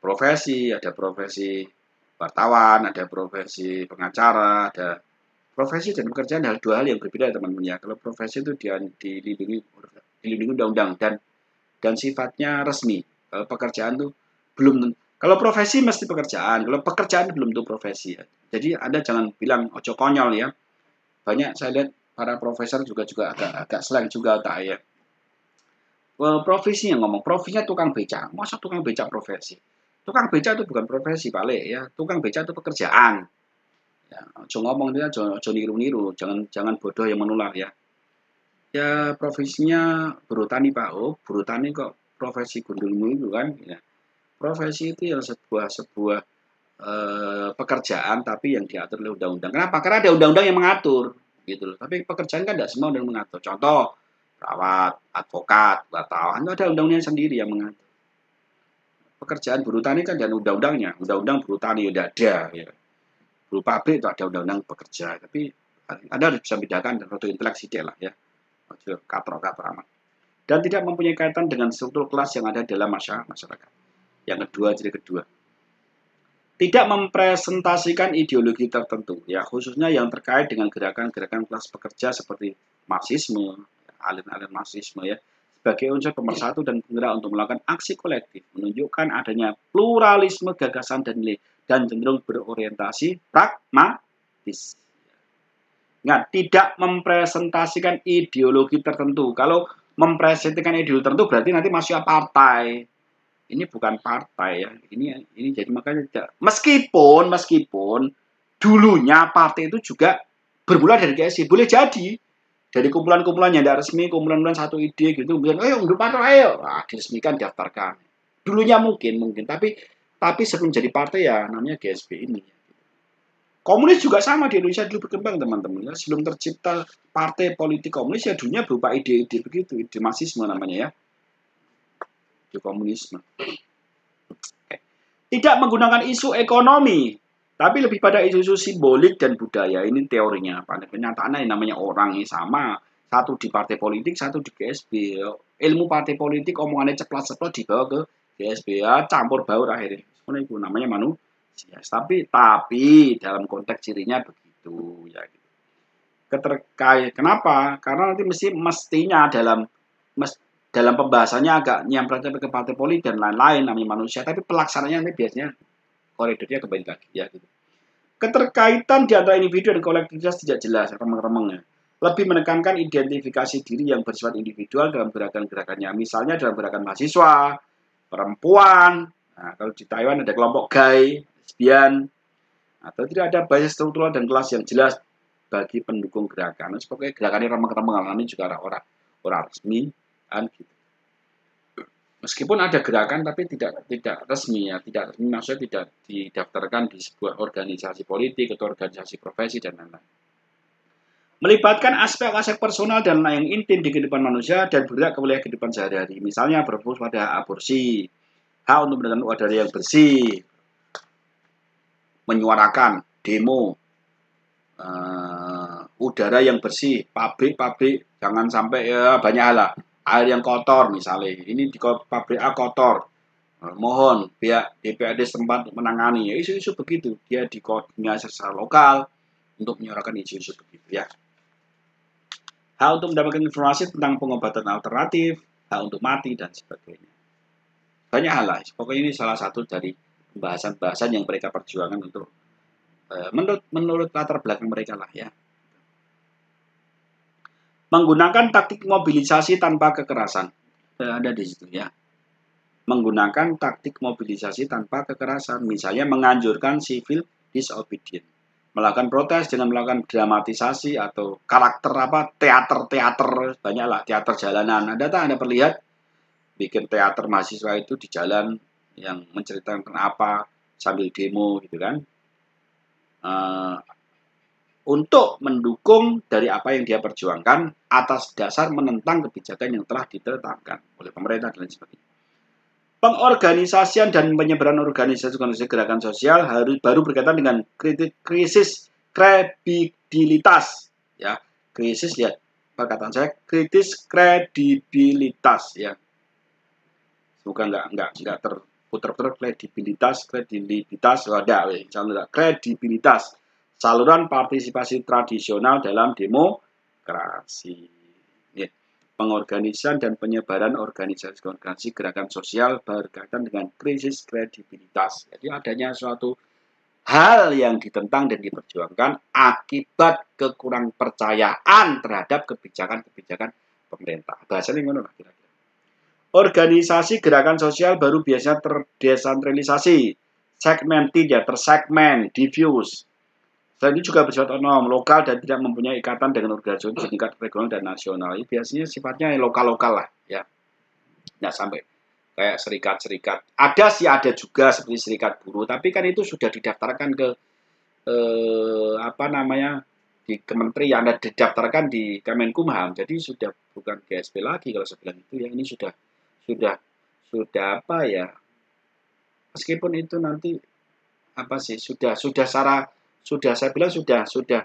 Profesi, ada profesi wartawan, ada profesi pengacara, ada profesi dan pekerjaan, dua hal yang berbeda teman-teman ya. Kalau profesi itu dilindungi undang-undang dan sifatnya resmi. Pekerjaan itu Kalau profesi mesti pekerjaan, kalau pekerjaan belum tentu profesi ya. Jadi Anda jangan bilang ojo konyol ya. Banyak saya lihat para profesor juga agak slang juga tak ya. Profesinya ngomong, profesinya tukang beca. Masa tukang beca profesi? Tukang beca itu bukan profesi, Pak ya. Tukang beca itu pekerjaan. Ya, ngomong dia, niru-niru, jangan bodoh yang menular ya. Ya profesinya buru tani Pak. Oh, buru tani kok profesi gundulmu itu kan? Ya. Profesi itu yang sebuah pekerjaan tapi yang diatur oleh undang-undang. Kenapa? Karena ada undang-undang yang mengatur, gitu loh. Tapi pekerjaan kan tidak semua yang mengatur. Contoh, perawat, advokat, wartawan, itu ada undang-undang sendiri yang mengatur. Pekerjaan buruh tani kan dan undang-undangnya, undang-undang buruh tani udah ada, ya. Buruh pabrik itu ada undang-undang pekerja, tapi Anda harus bisa bedakan dan roto intelek sidik lah ya, katro-katro amat. Dan tidak mempunyai kaitan dengan struktur kelas yang ada dalam masyarakat. Yang kedua, ciri kedua, tidak mempresentasikan ideologi tertentu, ya khususnya yang terkait dengan gerakan-gerakan kelas pekerja seperti Marxisme, aliran-aliran Marxisme ya, sebagai unsur pemersatu dan penggerak untuk melakukan aksi kolektif, menunjukkan adanya pluralisme gagasan dan nilai dan cenderung berorientasi pragmatis. Nah, tidak mempresentasikan ideologi tertentu. Kalau mempresentasikan ideologi tertentu berarti nanti masuk partai. Ini bukan partai ya. Ini jadi makanya tidak. Meskipun dulunya partai itu juga bermula dari GSI. Boleh jadi dari kumpulan-kumpulan yang tidak resmi, kumpulan-kumpulan satu ide gitu, kemudian ayo untuk partai ayo, diresmikan, daftarkan. Dulunya mungkin, tapi sebelum jadi partai ya namanya GSB ini. Komunis juga sama di Indonesia dulu berkembang teman-teman. Sebelum tercipta partai politik komunis ya dunia berupa ide-ide begitu, ide Marxisme namanya ya. Ide komunisme. Tidak menggunakan isu ekonomi, tapi lebih pada isu-isu simbolik dan budaya. Ini teorinya. Pada kenyataannya namanya orang yang sama. Satu di partai politik, satu di GSB. Ilmu partai politik, omongannya ceplos-ceplos dibawa ke GSB. Ya, campur baur akhirnya. Sebenarnya itu namanya manusia. Tapi dalam konteks cirinya begitu. Ya, gitu. Kenapa? Karena nanti mestinya dalam pembahasannya agak nyamperin ke partai politik dan lain-lain namanya manusia, tapi pelaksananya nanti biasanya koridornya kembali lagi ya gitu. Keterkaitan di antara individu dan kolektivitas tidak jelas, remeng-remengnya. Lebih menekankan identifikasi diri yang bersifat individual dalam gerakan-gerakannya. Misalnya dalam gerakan mahasiswa, perempuan, nah, kalau di Taiwan ada kelompok gay, lesbian, atau tidak ada basis struktural dan kelas yang jelas bagi pendukung gerakan. Nah, pokoknya gerakan ini remeng-remeng, ini juga orang resmi. Gitu. Meskipun ada gerakan tapi tidak resmi ya, tidak resmi maksudnya tidak didaftarkan di sebuah organisasi politik atau organisasi profesi dan lain-lain. Melibatkan aspek-aspek personal dan yang intim di kehidupan manusia dan bergerak ke wilayah kehidupan sehari-hari. Misalnya berfokus pada aborsi, hak untuk mendapatkan udara yang bersih, menyuarakan demo, udara yang bersih, pabrik jangan sampai ya banyak hal lah. Air yang kotor misalnya, ini di pabrik A kotor, mohon pihak DPRD setempat menangani. Ya, isu-isu begitu, dia dikoordinasi secara lokal untuk menyuarakan isu-isu begitu ya. Hak untuk mendapatkan informasi tentang pengobatan alternatif, hak untuk mati dan sebagainya. Banyak hal lah, pokoknya ini salah satu dari pembahasan-pembahasan yang mereka perjuangkan untuk menurut latar belakang mereka lah ya. Menggunakan taktik mobilisasi tanpa kekerasan. Ada di situ ya. Menggunakan taktik mobilisasi tanpa kekerasan. Misalnya menganjurkan civil disobedience. Melakukan protes dengan melakukan dramatisasi atau karakter teater. Banyaklah teater jalanan. Anda perlihat bikin teater mahasiswa itu di jalan yang menceritakan apa sambil demo gitu kan. Untuk mendukung dari apa yang dia perjuangkan atas dasar menentang kebijakan yang telah ditetapkan oleh pemerintah dan lain sebagainya. Pengorganisasian dan penyebaran organisasi gerakan sosial baru berkaitan dengan krisis kredibilitas ya. Krisis lihat perkataan saya, kritis kredibilitas ya. Semoga enggak terputar-putar kredibilitas ada kredibilitas saluran partisipasi tradisional dalam demokrasi. pengorganisan dan penyebaran organisasi-organisasi gerakan sosial berkaitan dengan krisis kredibilitas. Jadi adanya suatu hal yang ditentang dan diperjuangkan akibat kekurang percayaan terhadap kebijakan-kebijakan pemerintah. Bahasanya ngono lah kira-kira. Organisasi gerakan sosial baru biasanya terdesentralisasi, segmented ya, tersegmen, diffuse. Selain itu juga bersifat otonom, lokal dan tidak mempunyai ikatan dengan organisasi tingkat regional dan nasional. Ini biasanya sifatnya lokal-lokal lah, ya. Nggak sampai kayak serikat-serikat. Ada juga seperti serikat buruh, tapi kan itu sudah didaftarkan ke di kementerian, dan didaftarkan di Kemenkumham. Jadi sudah bukan GSP lagi kalau saya bilang itu ya. Ini sudah apa ya? Meskipun itu nanti apa sih sudah saya bilang sudah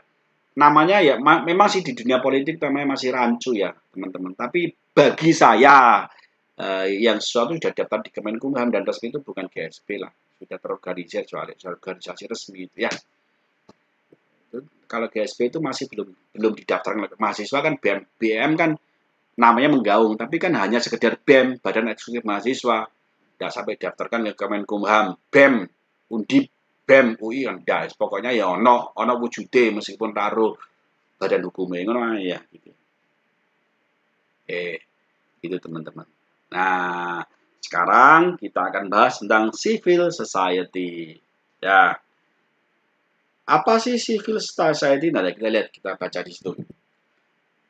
namanya ya memang sih di dunia politik namanya masih rancu ya teman-teman, tapi bagi saya yang sesuatu sudah daftar di Kemenkumham dan resmi itu bukan GSP lah, sudah terorganisir soalnya organisasi resmi itu ya. Kalau GSP itu masih belum didaftarkan. Mahasiswa kan BM kan namanya menggaung, tapi kan hanya sekedar BEM, Badan Eksekutif Mahasiswa, tidak sampai daftarkan ke Kemenkumham, BEM, Undip, BEM, UI kan dah, pokoknya ya ono wujude meskipun taruh badan hukumnya ngono ya gitu. Gitu teman-teman. Nah, sekarang kita akan bahas tentang civil society. Ya. Apa sih civil society? Nah, kita baca di situ.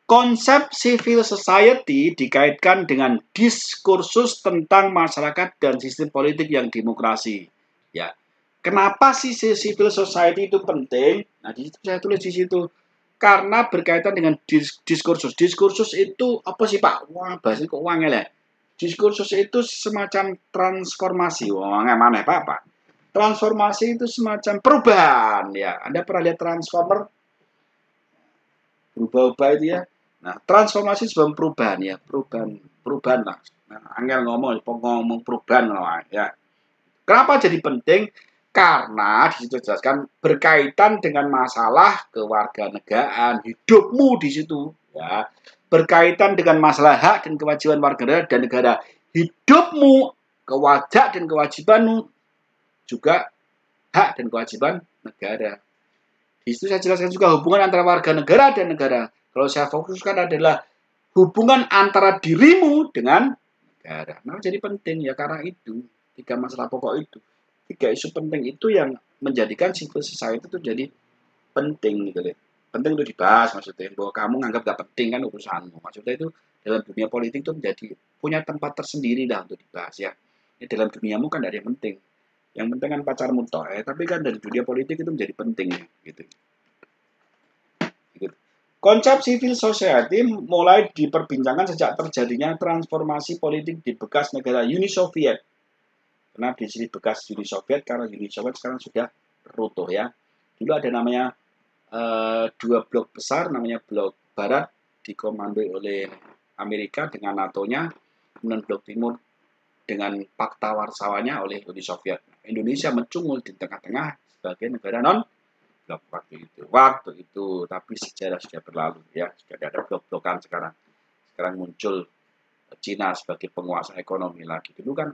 Konsep civil society dikaitkan dengan diskursus tentang masyarakat dan sistem politik yang demokrasi. Ya. Kenapa sih civil society itu penting? Nah, di situ saya tulis di situ. Karena berkaitan dengan diskursus. Diskursus itu apa sih Pak? Wah, bahasa kok uangnya lah. Diskursus itu semacam transformasi. Wah, mana Pak? Transformasi itu semacam perubahan ya. Anda pernah lihat transformer? Berubah-ubah itu ya. Nah, transformasi sebelum perubahan ya. Perubahan lah. Nah, angel ngomong perubahan lah ya. Kenapa jadi penting? Karena di situ jelaskan berkaitan dengan masalah kewarganegaraan, hidupmu di situ ya. Berkaitan dengan masalah hak dan kewajiban warga dan negara. Hidupmu, kewajiban dan kewajibanmu juga hak dan kewajiban negara. Di situ saya jelaskan juga hubungan antara warga negara dan negara. Kalau saya fokuskan adalah hubungan antara dirimu dengan negara. Nah, jadi penting ya karena itu. 3 masalah pokok itu. 3 isu penting itu yang menjadikan civil society itu jadi penting gitu deh. Penting untuk dibahas maksudnya. Bahwa kamu nganggap gak penting kan urusanmu. Maksudnya itu dalam dunia politik itu menjadi punya tempat tersendiri lah untuk dibahas ya. Dalam duniamu kan ada yang penting. Yang penting kan pacarmu toh. Tapi kan dari dunia politik itu menjadi penting gitu. Konsep civil society mulai diperbincangkan sejak terjadinya transformasi politik di bekas negara Uni Soviet. Karena di sini bekas Uni Soviet, karena Uni Soviet sekarang sudah runtuh ya. Dulu ada namanya 2 blok besar, namanya blok barat dikomandoi oleh Amerika dengan NATO-nya, kemudian blok timur dengan Pakta Warsawanya oleh Uni Soviet. Indonesia mencungul di tengah-tengah sebagai negara non blok waktu itu, tapi sejarah sudah berlalu ya, sudah ada blok-blokan sekarang muncul Cina sebagai penguasa ekonomi lagi. Dulu kan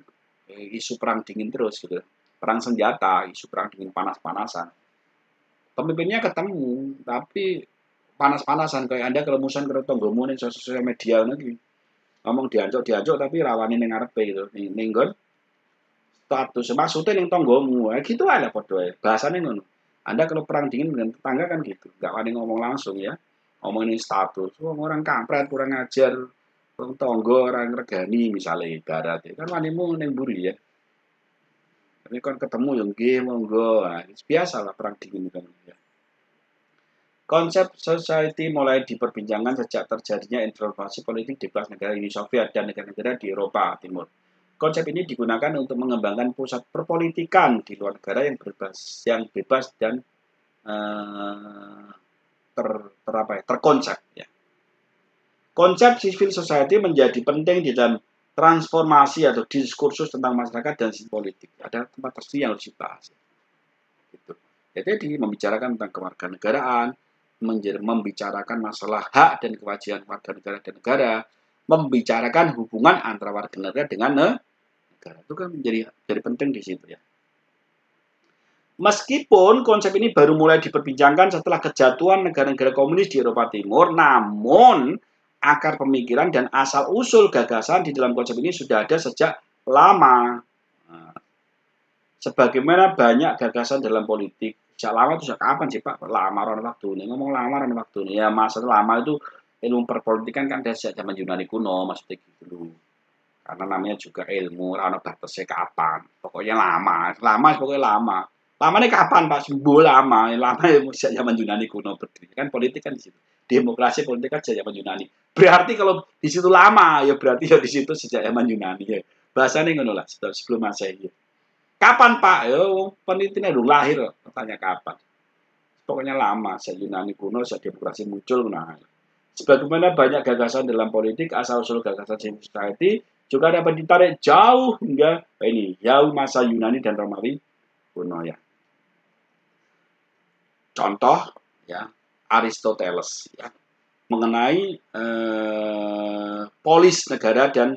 isu perang dingin terus gitu, perang senjata, isu perang dingin panas-panasan, pemimpinnya ketemu tapi panas-panasan kayak Anda kalau musan ke tonggomu ning sosial media lagi ngomong diancuk tapi rawani ning ngarepe gitu ning status maksudnya ning tonggomu gitu aja padha bahasane ngono. Anda kalau perang dingin dengan tetangga kan gitu, nggak wani ngomong langsung ya, ngomongin status, orang kampret, kurang ajar, orang tonggo, orang regani misalnya ibarat, kan wanimu neng buri ya. Tapi kan ketemu yang game, monggo, nah, biasa lah perang dingin kan. Ya. Konsep society mulai diperbincangkan sejak terjadinya informasi politik di belas negara Uni Soviet dan negara-negara di Eropa Timur. Konsep ini digunakan untuk mengembangkan pusat perpolitikan di luar negara yang bebas dan terkonsep. Ya. Konsep civil society menjadi penting di dalam transformasi atau diskursus tentang masyarakat dan sistem politik. Ada tempat tersendiri yang harus dibahas. Gitu. Jadi membicarakan tentang kewarganegaraan, membicarakan masalah hak dan kewajiban warga negara dan negara, membicarakan hubungan antara warga negara dengan negara. Itu kan jadi penting di situ ya. Meskipun konsep ini baru mulai diperbincangkan setelah kejatuhan negara-negara komunis di Eropa Timur, namun akar pemikiran dan asal-usul gagasan di dalam konsep ini sudah ada sejak lama. Nah, sebagaimana banyak gagasan dalam politik, sejak lama itu sejak kapan sih Pak? Lama orang waktu ini, ngomong lama orang waktu ini. Ya masa lama itu ilmu perpolitikan kan dari sejak zaman Yunani kuno, maksudnya gitu dulu. Karena namanya juga ilmu, ada batasnya kapan. Pokoknya lama, pokoknya lama. Lamanya kapan Pak? Sembuh lama, lama sejak zaman Yunani kuno berdiri. Kan politik kan di situ. Demokrasi politik kan sejak zaman Yunani. Berarti kalau di situ lama, ya berarti ya di situ sejak zaman Yunani ya. Bahasanya ngono lah, sebelum Masehi. Kapan Pak? Yo, penelitiannya dulu lahir, tanya kapan. Pokoknya lama, sejak Yunani kuno, sejak demokrasi muncul. Nah, sebagaimana banyak gagasan dalam politik, asal-usul gagasan civil society juga dapat ditarik jauh hingga jauh masa Yunani dan Romawi kuno ya. Contoh ya Aristoteles ya mengenai polis negara dan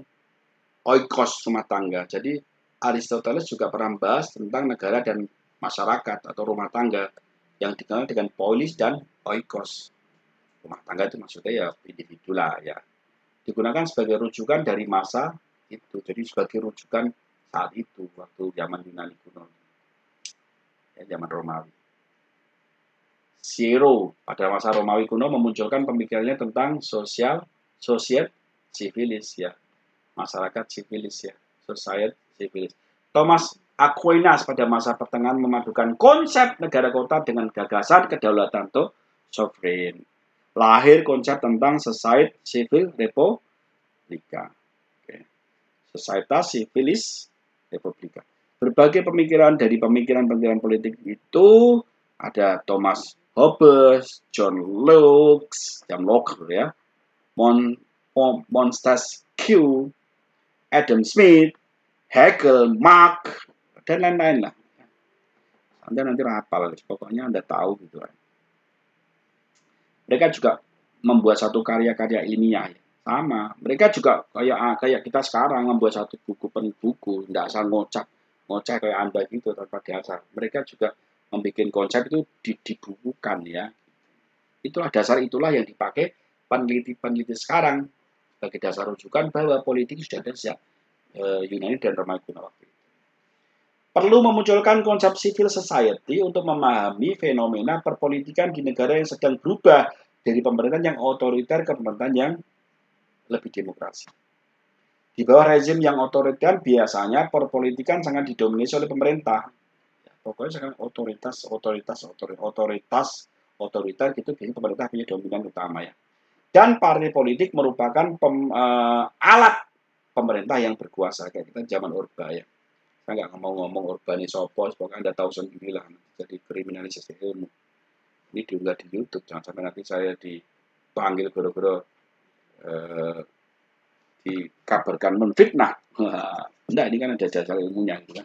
oikos rumah tangga. Jadi Aristoteles juga pernah bahas tentang negara dan masyarakat atau rumah tangga yang dikenal dengan polis dan oikos. Rumah tangga itu maksudnya ya individu lah ya. Digunakan sebagai rujukan dari masa itu. Jadi sebagai rujukan saat itu waktu zaman Yunani kuno. Ya, zaman Romawi. Cicero pada masa Romawi kuno memunculkan pemikirannya tentang societ civilis ya, masyarakat civilis ya, societ civilis. Thomas Aquinas pada masa pertengahan memadukan konsep negara kota dengan gagasan kedaulatan atau sovereign. Lahir konsep tentang society civil republica. Societas civilis republica. Berbagai pemikiran dari pemikiran-pemikiran politik itu ada Thomas Hobbes, John Locke ya, Montesquieu, Adam Smith, Hegel, Marx, dan lain-lain lah. Anda nanti hafal, pokoknya Anda tahu gitu kan. Mereka juga membuat satu karya-karya ilmiah ya. Sama, mereka juga kayak kita sekarang membuat satu buku, tidak asal ngoceh kayak Anda gitu tanpa dasar. Mereka juga membuat konsep itu dibukukan ya. Itulah yang dipakai peneliti-peneliti sekarang sebagai dasar rujukan bahwa politik sudah ada sejak Yunani dan Romawi kuno waktu itu. Perlu memunculkan konsep civil society untuk memahami fenomena perpolitikan di negara yang sedang berubah dari pemerintahan yang otoriter ke pemerintahan yang lebih demokrasi. Di bawah rezim yang otoriter biasanya perpolitikan sangat didominasi oleh pemerintah. Pokoknya sekarang otoriter gitu, biasanya pemerintah punya dominan utama ya. Dan partai politik merupakan alat pemerintah yang berkuasa kayak kita zaman Orba ya. Saya nggak ngomong Orba ini sopo, pokoknya Anda tahu sendiri lah. Jadi kriminalisasi ilmu. Ini diunggah di YouTube, jangan sampai nanti saya dipanggil gara-gara dikabarkan menfitnah. Enggak, ini kan ada dasar ilmunya gitu kan.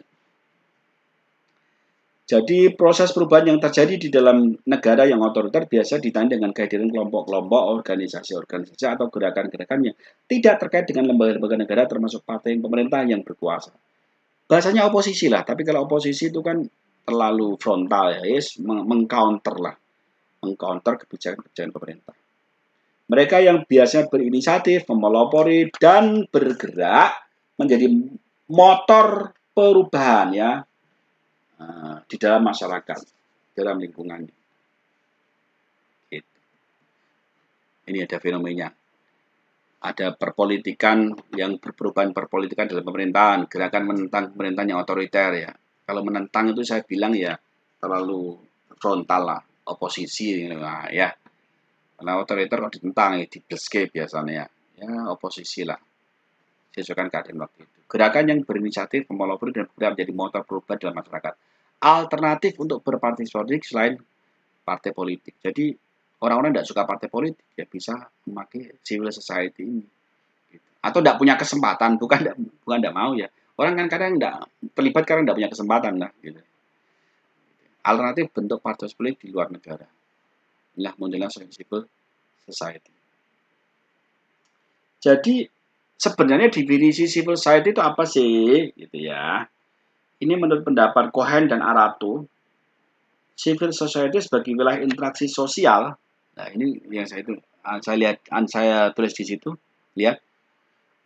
Jadi proses perubahan yang terjadi di dalam negara yang otoriter biasa ditandai dengan kehadiran kelompok-kelompok, organisasi-organisasi atau gerakan-gerakan yang tidak terkait dengan lembaga-lembaga negara termasuk partai pemerintah yang berkuasa. Bahasanya oposisi lah, tapi kalau oposisi itu kan terlalu frontal ya, mengcounter kebijakan-kebijakan pemerintah. Mereka yang biasanya berinisiatif, memelopori, dan bergerak menjadi motor perubahan ya, di dalam masyarakat, dalam lingkungannya. Gitu. Ini ada fenomenanya. Ada perpolitikan yang perubahan perpolitikan dalam pemerintahan, gerakan menentang pemerintahan yang otoriter ya. Kalau menentang itu saya bilang ya terlalu frontal lah, oposisi nah, ya. Karena otoriter kalau ditentang ya dibleske biasanya ya oposisi lah. Sesuaikan keadaan waktu itu. Gerakan yang berinisiatif, memelopori dan bergerak menjadi motor perubahan dalam masyarakat. Alternatif untuk berpartisipasi selain partai politik. Jadi orang-orang tidak suka partai politik ya bisa memakai civil society ini. Atau tidak punya kesempatan, bukan tidak mau ya. Orang kan kadang tidak terlibat karena tidak punya kesempatan lah. Gitu. Alternatif bentuk partai politik di luar negara. Inilah munculnya civil society. Jadi sebenarnya definisi civil society itu apa sih, gitu ya? Ini menurut pendapat Cohen dan Arato, civil society sebagai wilayah interaksi sosial. Nah, ini yang saya lihat, saya tulis di situ. Lihat,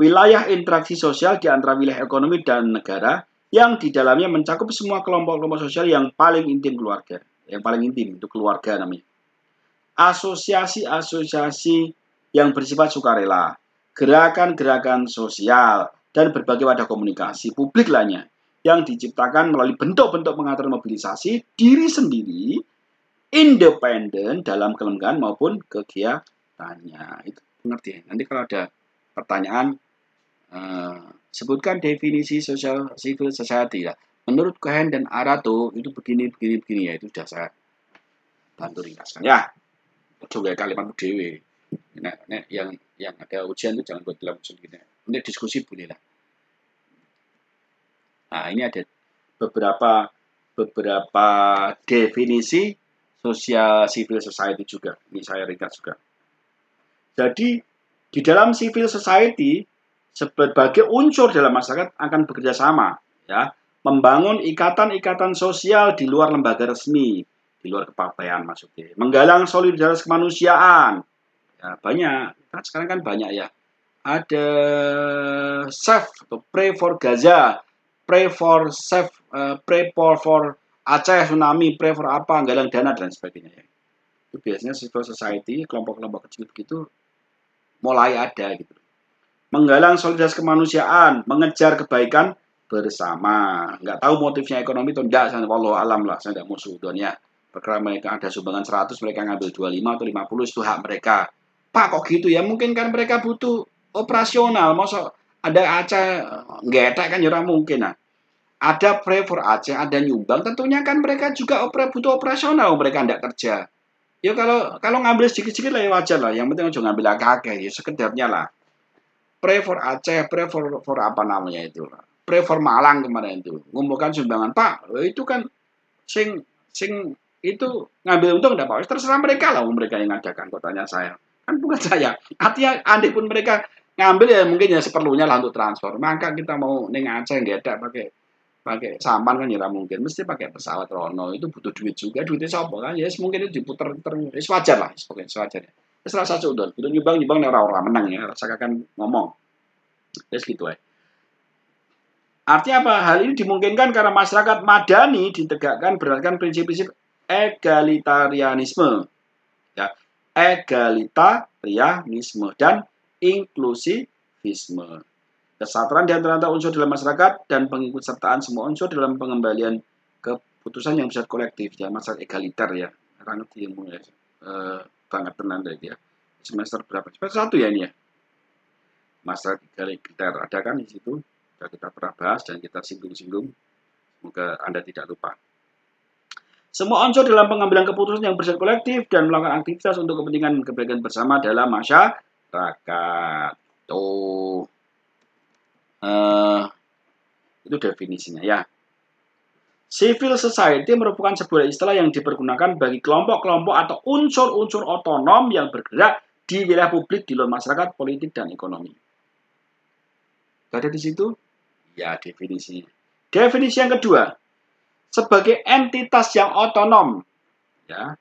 wilayah interaksi sosial di antara wilayah ekonomi dan negara yang di dalamnya mencakup semua kelompok-kelompok sosial yang paling intim keluarga. Yang paling intim itu keluarga namanya. Asosiasi-asosiasi yang bersifat sukarela, gerakan-gerakan sosial, dan berbagai wadah komunikasi publik lainnya yang diciptakan melalui bentuk-bentuk pengaturan mobilisasi diri sendiri, independen dalam kelembagaan maupun kegiatannya. Itu pengertian. Nanti kalau ada pertanyaan, sebutkan definisi social civil society ya. Menurut Cohen dan Arato itu begini ya, itu sudah saya bantu ringkaskan ya. Juga kalimat dewe. Nek yang ada ujian itu jangan buat dalam ujian gini. Untuk diskusi boleh lah. Nah, ini ada beberapa definisi sosial civil society juga. Ini saya ringkas juga. Jadi di dalam civil society sebagai unsur dalam masyarakat akan bekerja sama, ya, membangun ikatan-ikatan sosial di luar lembaga resmi, di luar kepartaian maksudnya, menggalang solidaritas kemanusiaan. Ya, banyak. Kan sekarang kan banyak ya. Ada Save atau Pray for Gaza, Pray for Save, Pray for Aceh tsunami, Pray for apa, galang dana dan sebagainya ya. Itu biasanya civil society, kelompok-kelompok kecil begitu mulai ada gitu. Menggalang solidaritas kemanusiaan, mengejar kebaikan bersama. Nggak tahu motifnya ekonomi atau enggak, saya wallahu alam lah, saya tidak mau sudon ya. Perkara mereka ada sumbangan 100, mereka ngambil 25 atau 50, itu hak mereka. Pak kok gitu ya, mungkin kan mereka butuh operasional, masa ada Aceh ngetek kan ya mungkin. Nah, ada Pray for Aceh, ada nyumbang, tentunya kan mereka juga butuh operasional, mereka tidak kerja. Ya kalau ngambil sedikit-sedikit lah ya wajar lah, yang penting jangan ngambil agak-agak ya, sekedarnya lah. Pray for Aceh, pray for apa namanya itu, pray for Malang kemarin itu, ngumpulkan sumbangan. Pak, itu kan sing itu ngambil untung enggak Pak? Terserah mereka lah, mereka yang ngadakan, kok tanya saya. Kan bukan saya. Artinya andai pun mereka ngambil ya mungkin ya seperlunya lah untuk transfer. Maka kita mau ning Aceh nggak pakai sampan kan ya mungkin, mesti pakai pesawat rono, itu butuh duit juga, duitnya siapa kan, ya mungkin itu diputer wajar lah, pokoknya sewajarnya. Terus rasa udon, itu nyumbang orang-orang menang ya, rasakan ngomong, terus gitu ya. Artinya apa? Hal ini dimungkinkan karena masyarakat madani ditegakkan berdasarkan prinsip-prinsip egalitarianisme, ya, egalitarianisme dan inklusivisme. Kesetaraan di antara unsur dalam masyarakat dan pengikut sertaan semua unsur dalam pengembalian keputusan yang bersifat kolektif, ya, masyarakat egaliter ya. Orang ngerti ilmu ya, banget tenan dari dia. Semester berapa? Semester 1 ya ini ya. Masyarakat egaliter ada kan di situ? Sudah kita pernah bahas dan kita singgung-singgung. Semoga Anda tidak lupa. Semua unsur dalam pengambilan keputusan yang bersifat kolektif dan melakukan aktivitas untuk kepentingan kebaikan bersama dalam masyarakat. Tuh. Itu definisinya ya. Civil society merupakan sebuah istilah yang dipergunakan bagi kelompok-kelompok atau unsur-unsur otonom yang bergerak di wilayah publik di luar masyarakat, politik, dan ekonomi. Ada di situ? Ya, definisinya. Definisi yang kedua, sebagai entitas yang otonom, ya,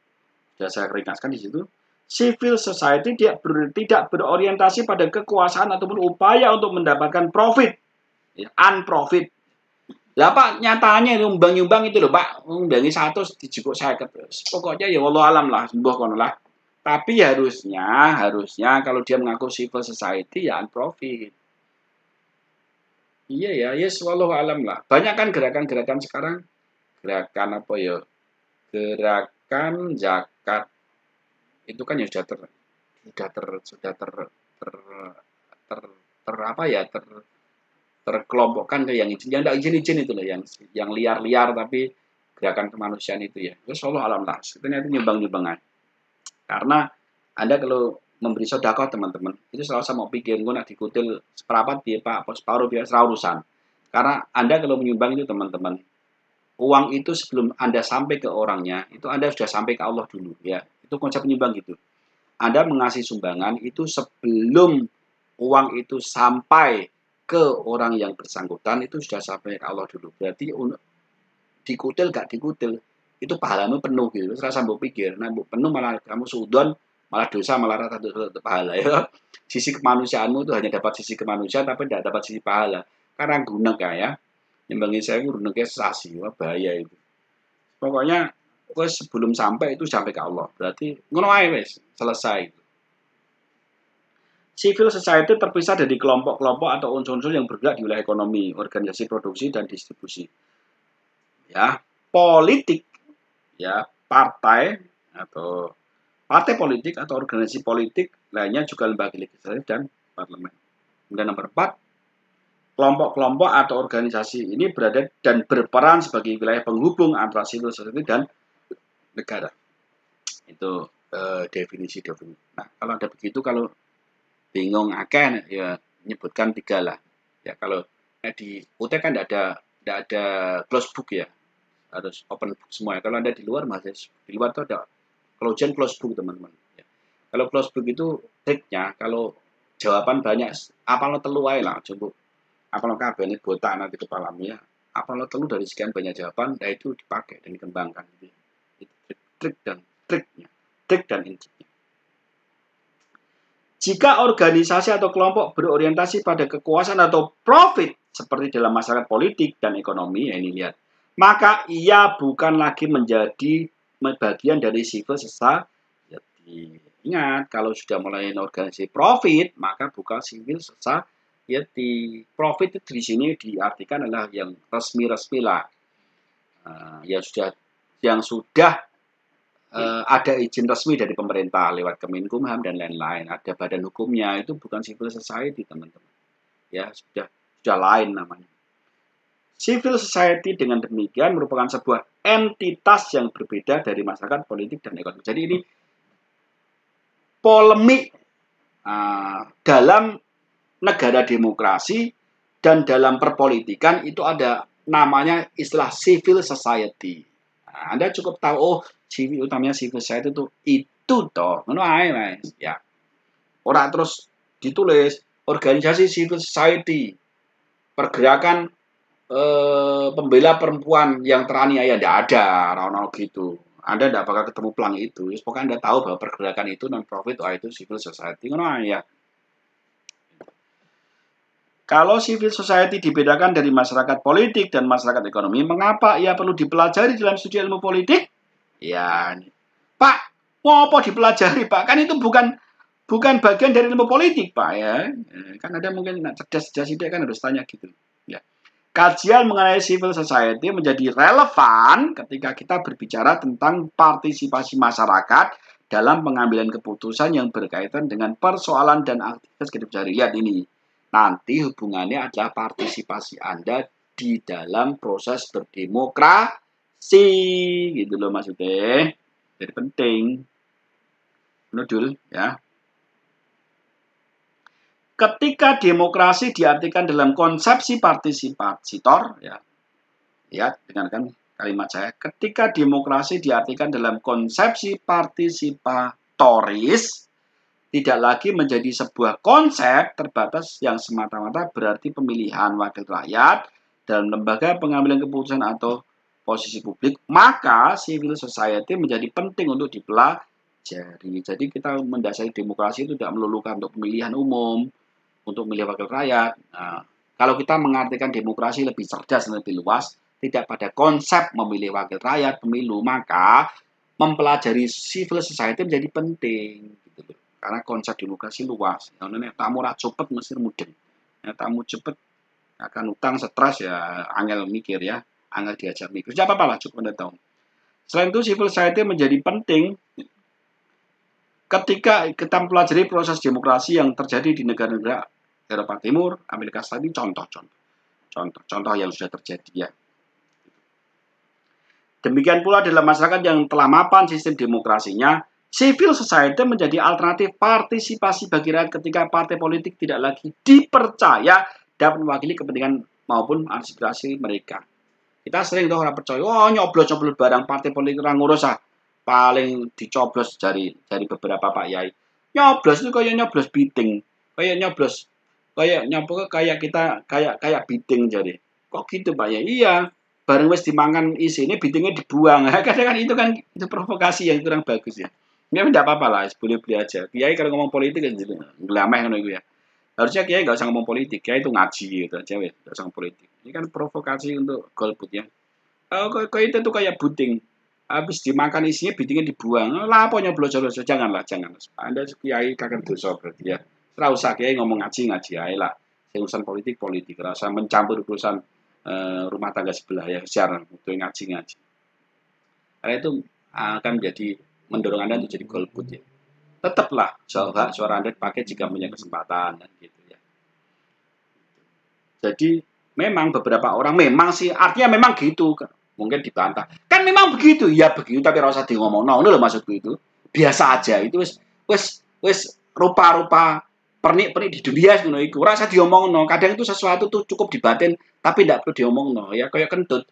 sudah saya ringkaskan di situ. Civil society tidak berorientasi pada kekuasaan ataupun upaya untuk mendapatkan profit, ya, unprofit. Lah Pak, nyatanya nyumbang itu loh Pak, ngumbangi 100 dijupuk 50. Pokoknya ya wallahu alam lah, sembuh kono lah. Tapi harusnya kalau dia mengaku civil society ya unprofit. Iya ya, yes wallahu alam lah. Banyak kan gerakan-gerakan sekarang, gerakan apa ya? Gerakan zakat. Itu kan ya sudah apa ya, terkelompokkan ke yang tidak izin itu loh, yang liar-liar tapi gerakan kemanusiaan itu ya. Terus Allah alam lah, sebenarnya itu nyumbang-nyumbangan. Karena Anda kalau memberi sedekah teman-teman, itu selalu sama pikir gue nak dikutil seperapat dia Pak, separuh biasa urusan. Karena Anda kalau menyumbang itu teman-teman, uang itu sebelum Anda sampai ke orangnya, itu Anda sudah sampai ke Allah dulu ya. Itu konsep menyumbang gitu. Anda mengasih sumbangan itu sebelum uang itu sampai ke orang yang bersangkutan itu sudah sampai ke Allah dulu. Berarti dikutil gak dikutil itu pahalamu penuh gitu. Terus rasa mbok pikir, nah mbok penuh malah kamu sudon, malah dosa, malah rata pahala ya. Sisi kemanusiaanmu itu hanya dapat sisi kemanusiaan tapi tidak dapat sisi pahala. Karena guna ya. Nyembangin saya guna kayak sasi, wah bahaya itu. Pokoknya sebelum sampai itu sampai ke Allah. Berarti ngono ae wis, selesai. Civil society terpisah dari kelompok-kelompok atau unsur-unsur yang bergerak di wilayah ekonomi, organisasi produksi dan distribusi. Ya, politik, ya, partai atau partai politik atau organisasi politik lainnya juga lembaga legislatif dan parlemen. Kemudian nomor 4, kelompok-kelompok atau organisasi ini berada dan berperan sebagai wilayah penghubung antara civil society dan negara. Itu definisi. Nah, kalau ada begitu, kalau bingung akeh ya nyebutkan 3 lah. Ya kalau di UT kan tidak ada close book ya, harus open book semua. Kalau Anda di luar masih di luar itu ada close book teman-teman. Ya. Kalau close book itu triknya kalau jawaban banyak apa lo telu ae lah coba apa lo kabeh ini botak nanti kepalamu ya. Apa lo telu dari sekian banyak jawaban, nah itu dipakai dan dikembangkan gitu. Itu trik dan intinya. Jika organisasi atau kelompok berorientasi pada kekuasaan atau profit seperti dalam masyarakat politik dan ekonomi, ya ini lihat, maka ia bukan lagi menjadi bagian dari civil society. Ingat, kalau sudah mulai organisasi profit, maka bukan civil society. Profit itu di sini diartikan adalah yang resmi lah, yang sudah ada izin resmi dari pemerintah lewat Kemenkumham dan lain-lain, ada badan hukumnya, itu bukan civil society teman-teman. Ya, sudah lain namanya. Civil society dengan demikian merupakan sebuah entitas yang berbeda dari masyarakat politik dan ekonomi. Jadi ini polemik dalam negara demokrasi dan dalam perpolitikan itu ada namanya istilah civil society. Nah, Anda cukup tahu, oh civil utamanya civil society itu toh, ngono ae Mas. Ya. Ora terus ditulis organisasi civil society, pergerakan pembela perempuan yang teraniaya, tidak ada, orang gitu. Anda tidak bakal ketemu pelang itu. Pokoknya Anda tahu bahwa pergerakan itu non profit, itu civil society, ngono ae ya. Kalau civil society dibedakan dari masyarakat politik dan masyarakat ekonomi, mengapa ia perlu dipelajari dalam studi ilmu politik? Ya, Pak, mau apa dipelajari, Pak? Kan itu bukan bagian dari ilmu politik, Pak ya. Kan ada mungkin cerdas itu kan harus tanya gitu. Ya. Kajian mengenai civil society menjadi relevan ketika kita berbicara tentang partisipasi masyarakat dalam pengambilan keputusan yang berkaitan dengan persoalan dan aktivitas kehidupan sehari-hari. Lihat ini. Nanti hubungannya adalah partisipasi Anda di dalam proses berdemokrasi, gitu loh maksudnya. Jadi penting. Nudul, ya. Ketika demokrasi diartikan dalam konsepsi partisipator, ya. Lihat, dengarkan kalimat saya. Ketika demokrasi diartikan dalam konsepsi partisipatoris, tidak lagi menjadi sebuah konsep terbatas yang semata-mata berarti pemilihan wakil rakyat dalam lembaga pengambilan keputusan atau posisi publik, maka civil society menjadi penting untuk dipelajari. Jadi kita mendasari demokrasi itu tidak melulukan untuk pemilihan umum, untuk memilih wakil rakyat. Nah, kalau kita mengartikan demokrasi lebih cerdas dan lebih luas, tidak pada konsep memilih wakil rakyat, pemilu, maka mempelajari civil society menjadi penting. Gitu. Karena konsep demokrasi luas. Yang tamu ora cepet mesti mudeng. Tamu cepet akan utang stres ya, angel mikir ya, angel diajak mikir. Tidak apa-apa lah, cukup Anda tahu. Selain itu, civil society menjadi penting ketika kita mempelajari proses demokrasi yang terjadi di negara-negara Eropa Timur, Amerika Selatan, ini contoh yang sudah terjadi ya. Demikian pula dalam masyarakat yang telah mapan sistem demokrasinya, civil society menjadi alternatif partisipasi bagi rakyat ketika partai politik tidak lagi dipercaya dapat mewakili kepentingan maupun aspirasi mereka. Kita sering tuh orang percaya, oh nyoblos barang partai politik orang ngurus paling dicoblos dari beberapa Pak Yai. Nyoblos itu kayak nyoblos biting, kayak nyoblos Kayak nyapu kayak kita kayak biting jadi. Kok gitu Pak ya? Iya. Bareng wis dimangan isine bitingnya dibuang. Kadang kan itu provokasi yang kurang bagus ya. Ya tidak apa-apa lah, boleh-boleh aja. Kiai kalau ngomong politik kan gitu. Ngelameh ngono iku ya. Harusnya Kiai nggak usah ngomong politik, Kiai itu ngaji gitu aja wes, nggak usah ngomong politik. Ini kan provokasi untuk golput ya. Kok itu tuh kayak buding. Habis dimakan isinya bitingnya dibuang. Lah apa nyoblos-nyoblos? Janganlah, jangan. Anda Kiai kakek dosa berarti ya. Ora usah Kiai ngomong ngaji ae lah. Sing urusan politik politik, rasa mencampur urusan rumah tangga sebelah ya, jarang untuk ngaji. Karena itu akan menjadi mendorong Anda untuk jadi golput ya. Tetaplah suara Anda dipakai jika punya kesempatan kan gitu ya. Jadi memang beberapa orang memang sih artinya memang gitu mungkin dibantah kan memang begitu ya begitu tapi rasa di ngomong no loh maksudku itu biasa aja itu wes rupa-rupa pernik-pernik di dunia ngono iku rasa diomong no kadang itu sesuatu tuh cukup dibatin tapi tidak perlu diomong no ya kayak kentut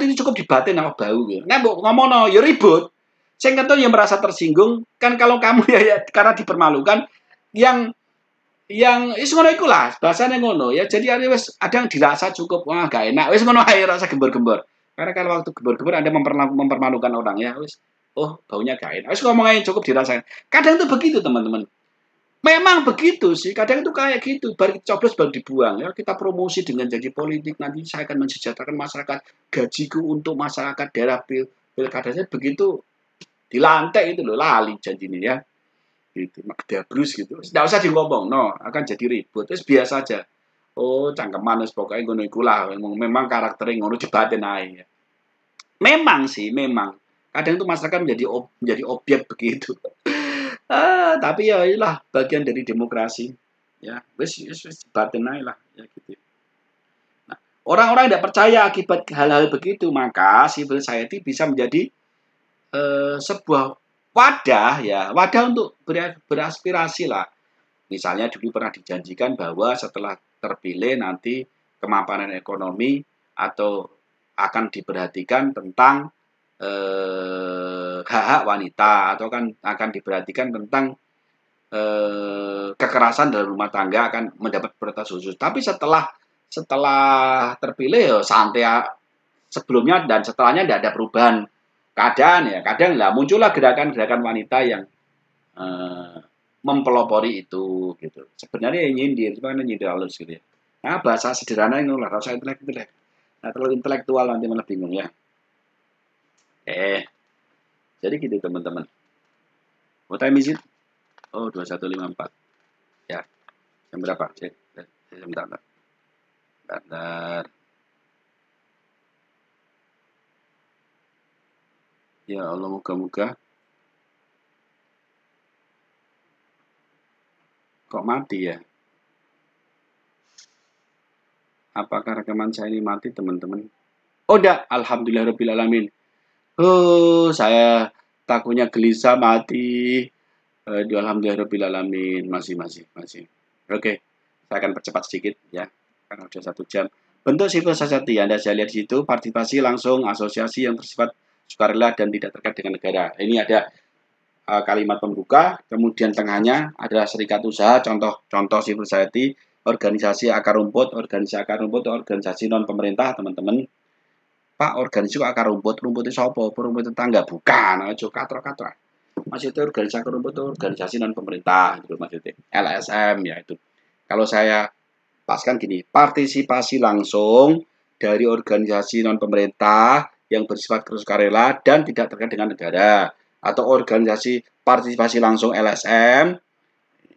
itu cukup dibatin apa bau gitu nah ngomong no ya ribut saya kentut yang merasa tersinggung kan kalau kamu ya karena dipermalukan yang wis ngono iku lah bahasane ngono ya jadi ada yang dirasa cukup wah gak enak wis ngono ae rasa gembor-gembor karena kalau waktu gembor-gembor Anda mempermalukan orang ya wis oh baunya gak enak wis ngomong aja cukup dirasakan kadang itu begitu teman-teman memang begitu sih kadang itu kayak gitu baru coblos baru dibuang ya kita promosi dengan janji politik nanti saya akan mensejahterakan masyarakat gajiku untuk masyarakat daerah pilkada saya begitu dilantik itu loh lali janji ini ya gitu magdabrus gitu tidak usah ngomong no akan jadi ribut terus biasa aja oh cangkeman wis pokoknya ngono iku lah memang karakternya ngono dibatin ae ya. Memang sih memang kadang itu masyarakat menjadi objek begitu tapi ya inilah bagian dari demokrasi ya wis dibatin ae lah ya gitu. Nah, orang-orang yang tidak percaya akibat hal-hal begitu maka civil society bisa menjadi sebuah wadah untuk beraspirasi lah. Misalnya dulu pernah dijanjikan bahwa setelah terpilih nanti kemapanan ekonomi atau akan diperhatikan tentang hak-hak wanita atau akan diperhatikan tentang kekerasan dalam rumah tangga akan mendapat prioritas khusus. Tapi setelah terpilih ya santai sebelumnya dan setelahnya tidak ada perubahan keadaan ya kadang lah muncullah gerakan-gerakan wanita yang mempelopori itu gitu sebenarnya nyindir cuma nyindir halus gitu ya nah bahasa sederhana itu lah rasa intelektual nah terlalu intelektual nanti malah bingung ya jadi gitu teman-teman what time is it oh 21.54 ya jam berapa sebentar ya Allah moga-moga kok mati ya apakah rekaman saya ini mati teman-teman oh udah alhamdulillahirobbilalamin saya takutnya gelisah mati alhamdulillahirobbilalamin masih oke saya akan percepat sedikit ya karena sudah 1 jam bentuk civil society Anda bisa lihat di situ partisipasi langsung asosiasi yang bersifat sukarela dan tidak terkait dengan negara ini ada kalimat pembuka, kemudian tengahnya adalah serikat usaha, contoh civil society, organisasi akar rumput, organisasi non pemerintah, teman-teman. Pak, organisasi akar rumput itu apa? Rumput tetangga, bukan, aja katro-katro. Maksudnya organisasi akar rumput itu organisasi non pemerintah, gitu maksudnya. LSM ya itu. Kalau saya paskan gini, partisipasi langsung dari organisasi non pemerintah yang bersifat sukarela dan tidak terkait dengan negara atau organisasi partisipasi langsung LSM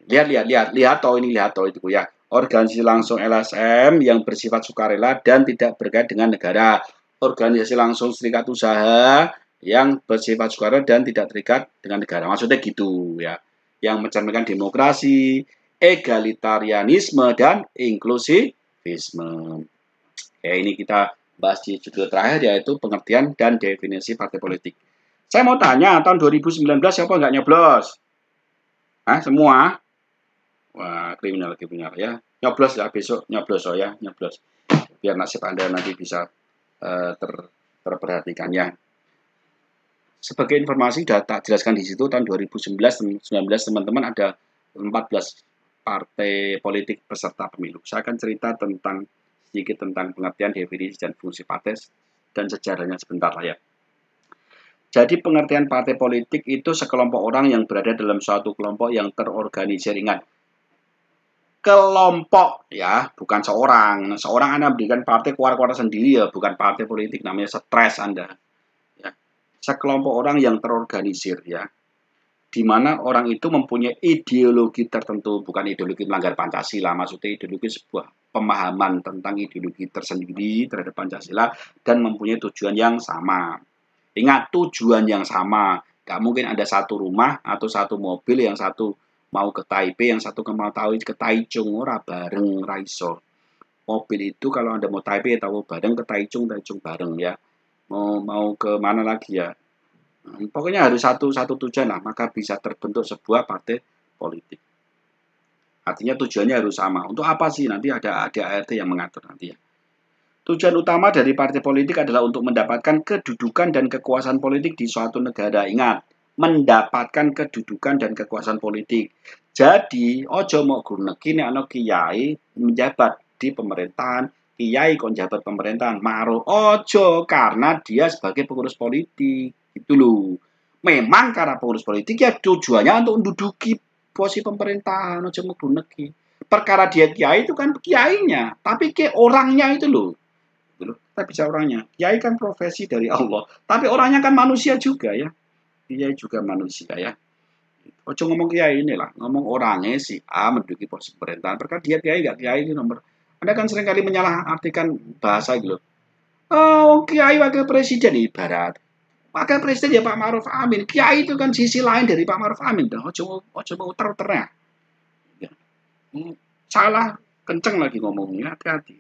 lihat toh itu ya organisasi langsung LSM yang bersifat sukarela dan tidak berkait dengan negara organisasi langsung serikat usaha yang bersifat sukarela dan tidak terikat dengan negara maksudnya gitu ya yang mencerminkan demokrasi egalitarianisme dan inklusivisme ya ini kita bahas di judul terakhir yaitu pengertian dan definisi partai politik. Saya mau tanya, tahun 2019 siapa nggak nyoblos? Hah, semua? Wah, kriminal ya. Nyoblos ya, besok nyoblos ya, nyoblos. Biar nasib Anda nanti bisa terperhatikan ya. Sebagai informasi, sudah tak jelaskan di situ, tahun 2019 teman-teman ada 14 partai politik peserta pemilu. Saya akan cerita sedikit tentang pengertian, definisi, dan fungsi partai dan sejarahnya sebentar lah ya. Jadi pengertian partai politik itu sekelompok orang yang berada dalam suatu kelompok yang terorganisir. Ingat, kelompok ya, bukan seorang. Seorang Anda berikan partai keluar-keluar sendiri ya, bukan partai politik, namanya stres Anda. Ya. Sekelompok orang yang terorganisir ya, di mana orang itu mempunyai ideologi tertentu, bukan ideologi melanggar Pancasila, maksudnya ideologi sebuah pemahaman tentang ideologi tersendiri terhadap Pancasila dan mempunyai tujuan yang sama. Ingat, tujuan yang sama. Gak mungkin ada satu rumah atau satu mobil, yang satu mau ke Taipei, yang satu mau tahu ke Taichung, ora bareng raiso. Mobil itu kalau Anda mau Taipei tahu bareng, ke Taichung bareng ya. Mau ke mana lagi ya? Pokoknya harus satu tujuan lah, maka bisa terbentuk sebuah partai politik. Artinya tujuannya harus sama. Untuk apa sih? Nanti ada ART yang mengatur nanti ya. Tujuan utama dari partai politik adalah untuk mendapatkan kedudukan dan kekuasaan politik di suatu negara. Ingat, mendapatkan kedudukan dan kekuasaan politik. Jadi, ojo mau guneki nek ana kiai menjabat di pemerintahan, kiai kon jabat pemerintahan, maro ojo karena dia sebagai pengurus politik. Gitu loh. Memang karena pengurus politik ya tujuannya untuk menduduki posisi pemerintahan, ojo mau guneki. Perkara dia kiai itu kan kiainya, tapi ke orangnya itu loh. Kita bisa orangnya. Kiai kan profesi dari Allah, tapi orangnya kan manusia juga ya. Kiai juga manusia ya. Ojo ngomong kiai inilah, ngomong orangnya si A menduduki posisi pemerintahan. Perkara dia kiai gak kiai itu nomor. Anda kan seringkali menyalahartikan bahasa gitu. Oh, kiai wakil presiden ibarat. Wakil presiden ya Pak Ma'ruf Amin. Kiai itu kan sisi lain dari Pak Ma'ruf Amin. Ojo mau uter-uternya. Ya. Salah kenceng lagi ngomongnya, hati-hati.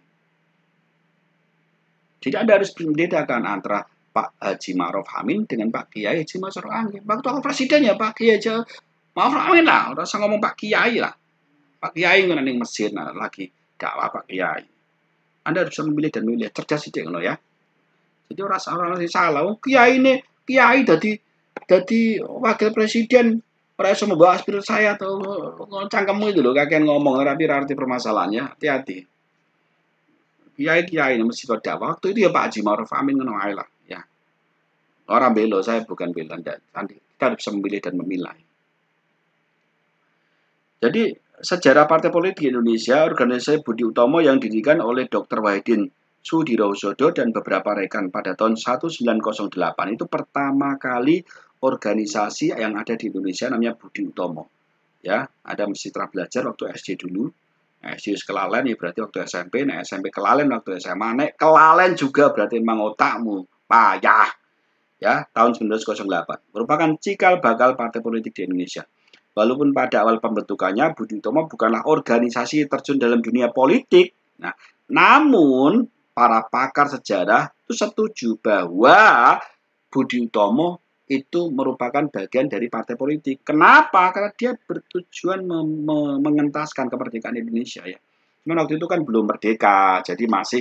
Jadi Anda harus membedakan antara Pak Haji Ma'ruf Amin dengan Pak Kiai Haji Ma'ruf Amin. Waktu aku presiden ya Pak Kiai Haji Ma'ruf Amin lah. Udah saya ngomong Pak Kiai lah. Pak Kiai nggak neng mesin lagi dakwah Pak Kiai. Anda harus bisa memilih dan memilih, cerdas sih ya. Jadi orang salah. Oh, Kiai jadi wakil presiden. Orang semua membahas aspirasi saya atau cangkemmu itu loh, kakek ngomong arti permasalahannya. Hati-hati. Kiai mesti dakwah. Waktu itu ya Pak Haji Ma'ruf Amin ngono ae lah ya. Orang belo, saya bukan belo. Kita harus bisa memilih dan memilah. Jadi sejarah partai politik Indonesia, organisasi Budi Utomo yang didirikan oleh Dr. Wahidin Sudirohusodo dan beberapa rekan pada tahun 1908 itu pertama kali organisasi yang ada di Indonesia namanya Budi Utomo. Ya, ada mitra belajar waktu SD dulu. Nah, SD kelalen ya berarti waktu SMP, nah SMP kelalen waktu SMA, nek kelalen juga berarti memang otakmu payah. Ya, tahun 1908 merupakan cikal bakal partai politik di Indonesia. Walaupun pada awal pembentukannya Budi Utomo bukanlah organisasi terjun dalam dunia politik. Nah, namun para pakar sejarah itu setuju bahwa Budi Utomo itu merupakan bagian dari partai politik. Kenapa? Karena dia bertujuan mengentaskan kemerdekaan Indonesia ya. Cuman waktu itu kan belum merdeka, jadi masih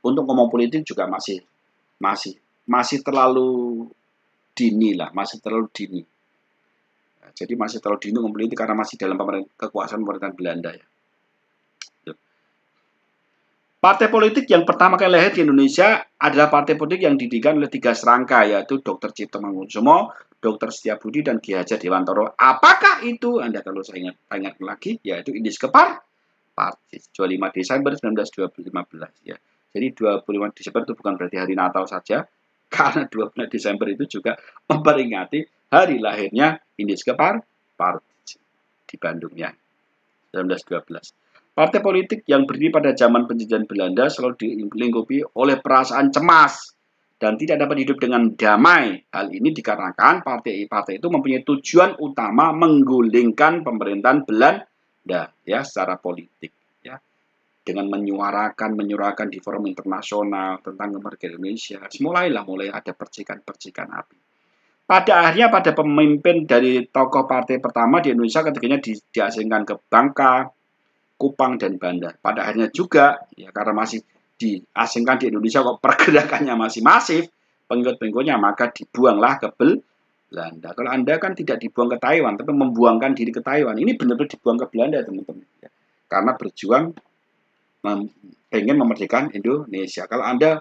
untuk ngomong politik juga masih terlalu dini lah, masih terlalu dini. Jadi masih terlalu dini ngomong politik karena masih dalam kekuasaan pemerintahan Belanda ya. Partai politik yang pertama kali lahir di Indonesia adalah partai politik yang didirikan oleh 3 serangka, yaitu Dr. Cipto Mangunkusumo, Dr. Setiabudi, dan Ki Hajar Dewantoro. Apakah itu? Anda kalau saya ingat lagi, yaitu Indis Kepar Partis, 25 Desember 1915 ya. Jadi 25 Desember itu bukan berarti hari Natal saja, karena 25 Desember itu juga memperingati hari lahirnya Indis Kepar Partis di Bandung ya, 1912. Partai politik yang berdiri pada zaman penjajahan Belanda selalu dilingkupi oleh perasaan cemas dan tidak dapat hidup dengan damai. Hal ini dikarenakan partai itu mempunyai tujuan utama menggulingkan pemerintahan Belanda ya secara politik ya. Dengan menyuarakan di forum internasional tentang kemerdekaan Indonesia, mulai ada percikan-percikan api. Pada akhirnya pada pemimpin dari tokoh partai pertama di Indonesia ketiganya diasingkan ke Bangka, Kupang, dan Banda. Pada akhirnya juga, ya karena masih diasingkan di Indonesia kok pergerakannya masih masif, pengikut-pengikutnya maka dibuanglah ke Belanda. Kalau Anda kan tidak dibuang ke Taiwan, tapi membuangkan diri ke Taiwan. Ini benar-benar dibuang ke Belanda, teman-teman. Karena berjuang pengen memerdekakan Indonesia. Kalau Anda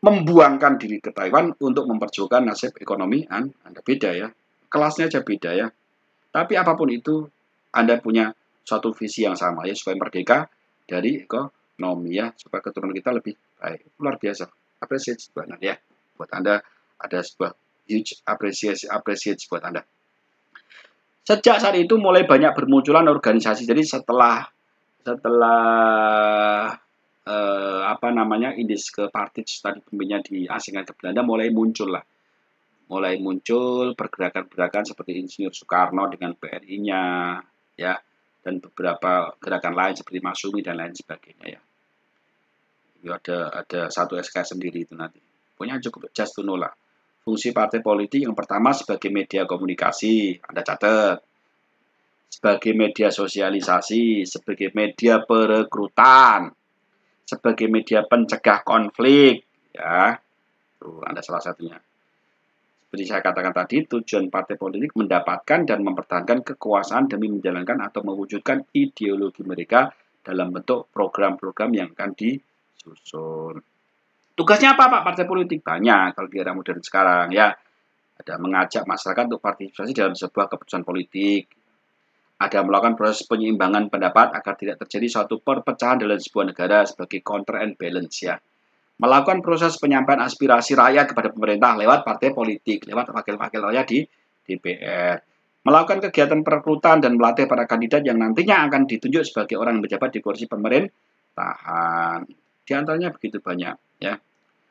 membuangkan diri ke Taiwan untuk memperjuangkan nasib ekonomi Anda, beda ya. Kelasnya aja beda ya. Tapi apapun itu, Anda punya suatu visi yang sama ya, supaya merdeka dari ekonomi ya, supaya keturunan kita lebih baik. Luar biasa. Apresiasi banget ya. Buat Anda ada sebuah huge apresiasi buat Anda. Sejak saat itu mulai banyak bermunculan organisasi. Jadi setelah Indis ke Partij tadi pemimpinnya diasingkan ke Belanda, mulai muncul pergerakan-pergerakan seperti Insinyur Soekarno dengan BRI-nya ya, dan beberapa gerakan lain seperti Masyumi dan lain sebagainya ya. Itu ada satu SK sendiri itu nanti. Pokoknya cukup just to know lah. Fungsi partai politik yang pertama sebagai media komunikasi, Anda catat. Sebagai media sosialisasi, sebagai media perekrutan, sebagai media pencegah konflik, ya. Tuh, Anda salah satunya. Seperti saya katakan tadi, tujuan partai politik mendapatkan dan mempertahankan kekuasaan demi menjalankan atau mewujudkan ideologi mereka dalam bentuk program-program yang akan disusun. Tugasnya apa Pak partai politik? Banyak kalau di era modern sekarang ya. Ada mengajak masyarakat untuk partisipasi dalam sebuah keputusan politik. Ada melakukan proses penyeimbangan pendapat agar tidak terjadi suatu perpecahan dalam sebuah negara sebagai counter and balance ya. Melakukan proses penyampaian aspirasi rakyat kepada pemerintah lewat partai politik, lewat wakil-wakil rakyat di DPR. Melakukan kegiatan perekrutan dan melatih para kandidat yang nantinya akan ditunjuk sebagai orang yang menjabat di kursi pemerintahan. Di antaranya begitu banyak ya.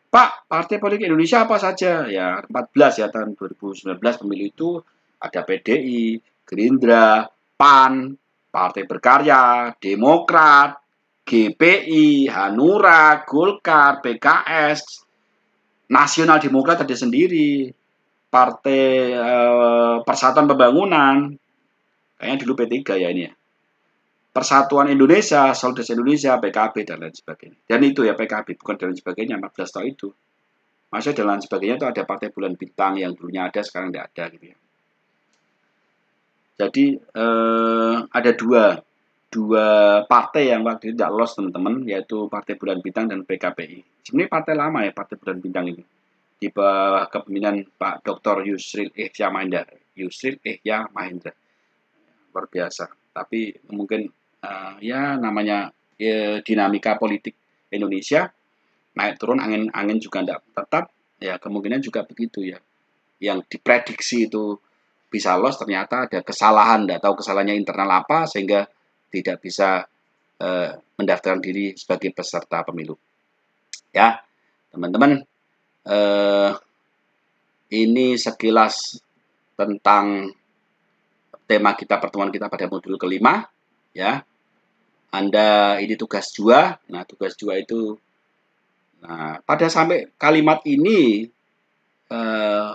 Pak, partai politik Indonesia apa saja? Ya, 14 ya tahun 2019 pemilu itu ada PDI, Gerindra, PAN, Partai Berkarya, Demokrat, GPI, Hanura, Golkar, PKS, Nasional Demokrat ada sendiri, Partai Persatuan Pembangunan, kayaknya dulu P3 ya ini ya. Persatuan Indonesia, Solidaritas Indonesia, PKB, dan lain sebagainya. Dan itu ya PKB, bukan dan lain sebagainya, 14 tahun itu. Maksudnya dan lain sebagainya itu ada Partai Bulan Bintang yang dulunya ada, sekarang tidak ada gitu ya. Jadi ada dua partai yang waktu itu tidak lolos teman-teman, yaitu Partai Bulan Bintang dan PKPI. Sebenarnya partai lama ya Partai Bulan Bintang ini. Di bawah kepemimpinan Pak Dr. Yusril Ihya Mahendra. Luar biasa. Tapi mungkin ya namanya dinamika politik Indonesia, naik turun angin juga tidak tetap ya, kemungkinan juga begitu ya. Yang diprediksi itu bisa lolos, ternyata ada kesalahan, tidak tahu kesalahannya internal apa sehingga tidak bisa mendaftarkan diri sebagai peserta pemilu. Ya, teman-teman, ini sekilas tentang tema kita, pertemuan kita pada modul kelima ya. Anda ini tugas 2. Nah, tugas 2 itu pada sampai kalimat ini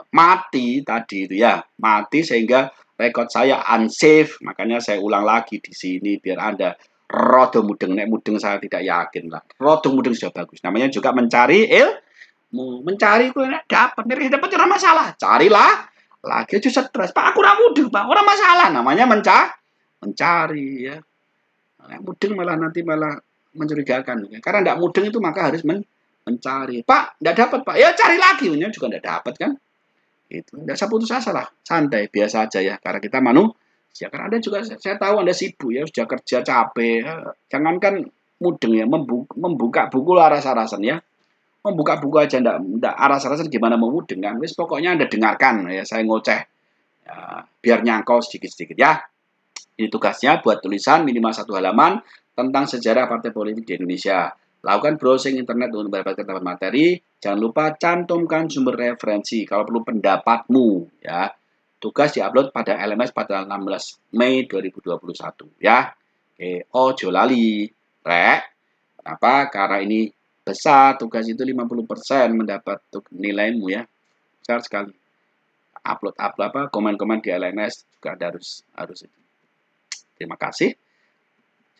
mati tadi itu ya, mati sehingga rekod saya unsafe, makanya saya ulang lagi di sini biar Anda rodo mudeng, nek mudeng saya tidak yakin lah. Rodo mudeng sudah bagus. Namanya juga mencari ilmu, mencari itu dapat orang masalah, carilah lagi aja stres. Pak aku ora mudeng, Pak. Orang masalah, namanya mencari ya. Nah, mudeng malah nanti malah mencurigakan. Karena tidak mudeng itu maka harus mencari. Pak, tidak dapat Pak. Ya cari lagi, juga tidak dapat kan. Itu tidak usah putus asa lah, santai, biasa aja ya. Karena kita manusia. Karena Anda juga, saya tahu Anda sibuk ya, sudah kerja capek. Jangankan mudeng ya, membuka buku aras-arasan ya. Membuka buku aja tidak aras-arasan gimana mau mudeng kan. Wis pokoknya Anda dengarkan ya, saya ngoceh. Ya, biar nyangkau sedikit-sedikit ya. Ini tugasnya buat tulisan minimal 1 halaman tentang sejarah partai politik di Indonesia. Lakukan browsing internet untuk mendapatkan tambahan materi. Jangan lupa cantumkan sumber referensi kalau perlu pendapatmu ya. Tugas diupload pada LMS pada 16 Mei 2021 ya. Oke, ojo lali. Rek. Kenapa? Karena ini besar, tugas itu 50% mendapat nilaimu ya. Besar sekali. Upload komen-komen di LMS juga harus itu. Terima kasih.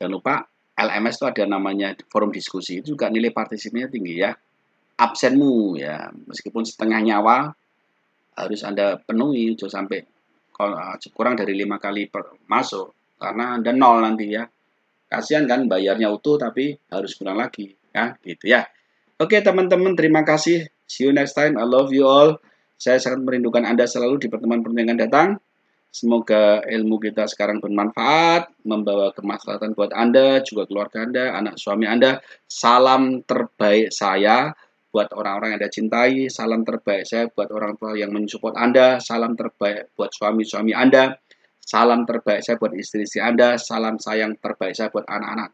Jangan lupa LMS itu ada namanya forum diskusi, itu juga nilai partisipasinya tinggi ya. Absenmu ya, meskipun setengah nyawa, harus Anda penuhi, jangan sampai kurang dari 5 kali masuk, karena Anda nol nanti ya. Kasihan kan bayarnya utuh tapi harus kurang lagi, ya gitu ya. Oke teman-teman, terima kasih. See you next time. I love you all. Saya sangat merindukan Anda selalu di pertemuan-pertemuan yang datang. Semoga ilmu kita sekarang bermanfaat, membawa kemaslahatan buat Anda, juga keluarga Anda, anak suami Anda. Salam terbaik saya buat orang-orang yang Anda cintai. Salam terbaik saya buat orang tua yang mensupport Anda. Salam terbaik buat suami-suami Anda. Salam terbaik saya buat istri-istri Anda. Salam sayang terbaik saya buat anak-anak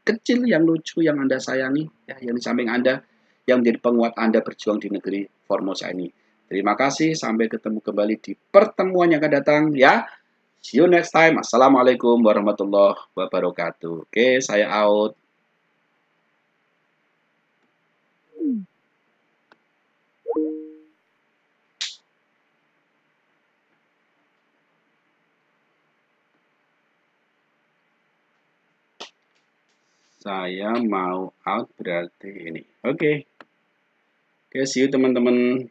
kecil yang lucu yang Anda sayangi, ya, yang di samping Anda, yang menjadi penguat Anda berjuang di negeri Formosa ini. Terima kasih, sampai ketemu kembali di pertemuan yang akan datang ya. See you next time. Assalamualaikum warahmatullahi wabarakatuh. Oke, saya out. Saya mau out berarti ini. Oke. Oke, see you teman-teman.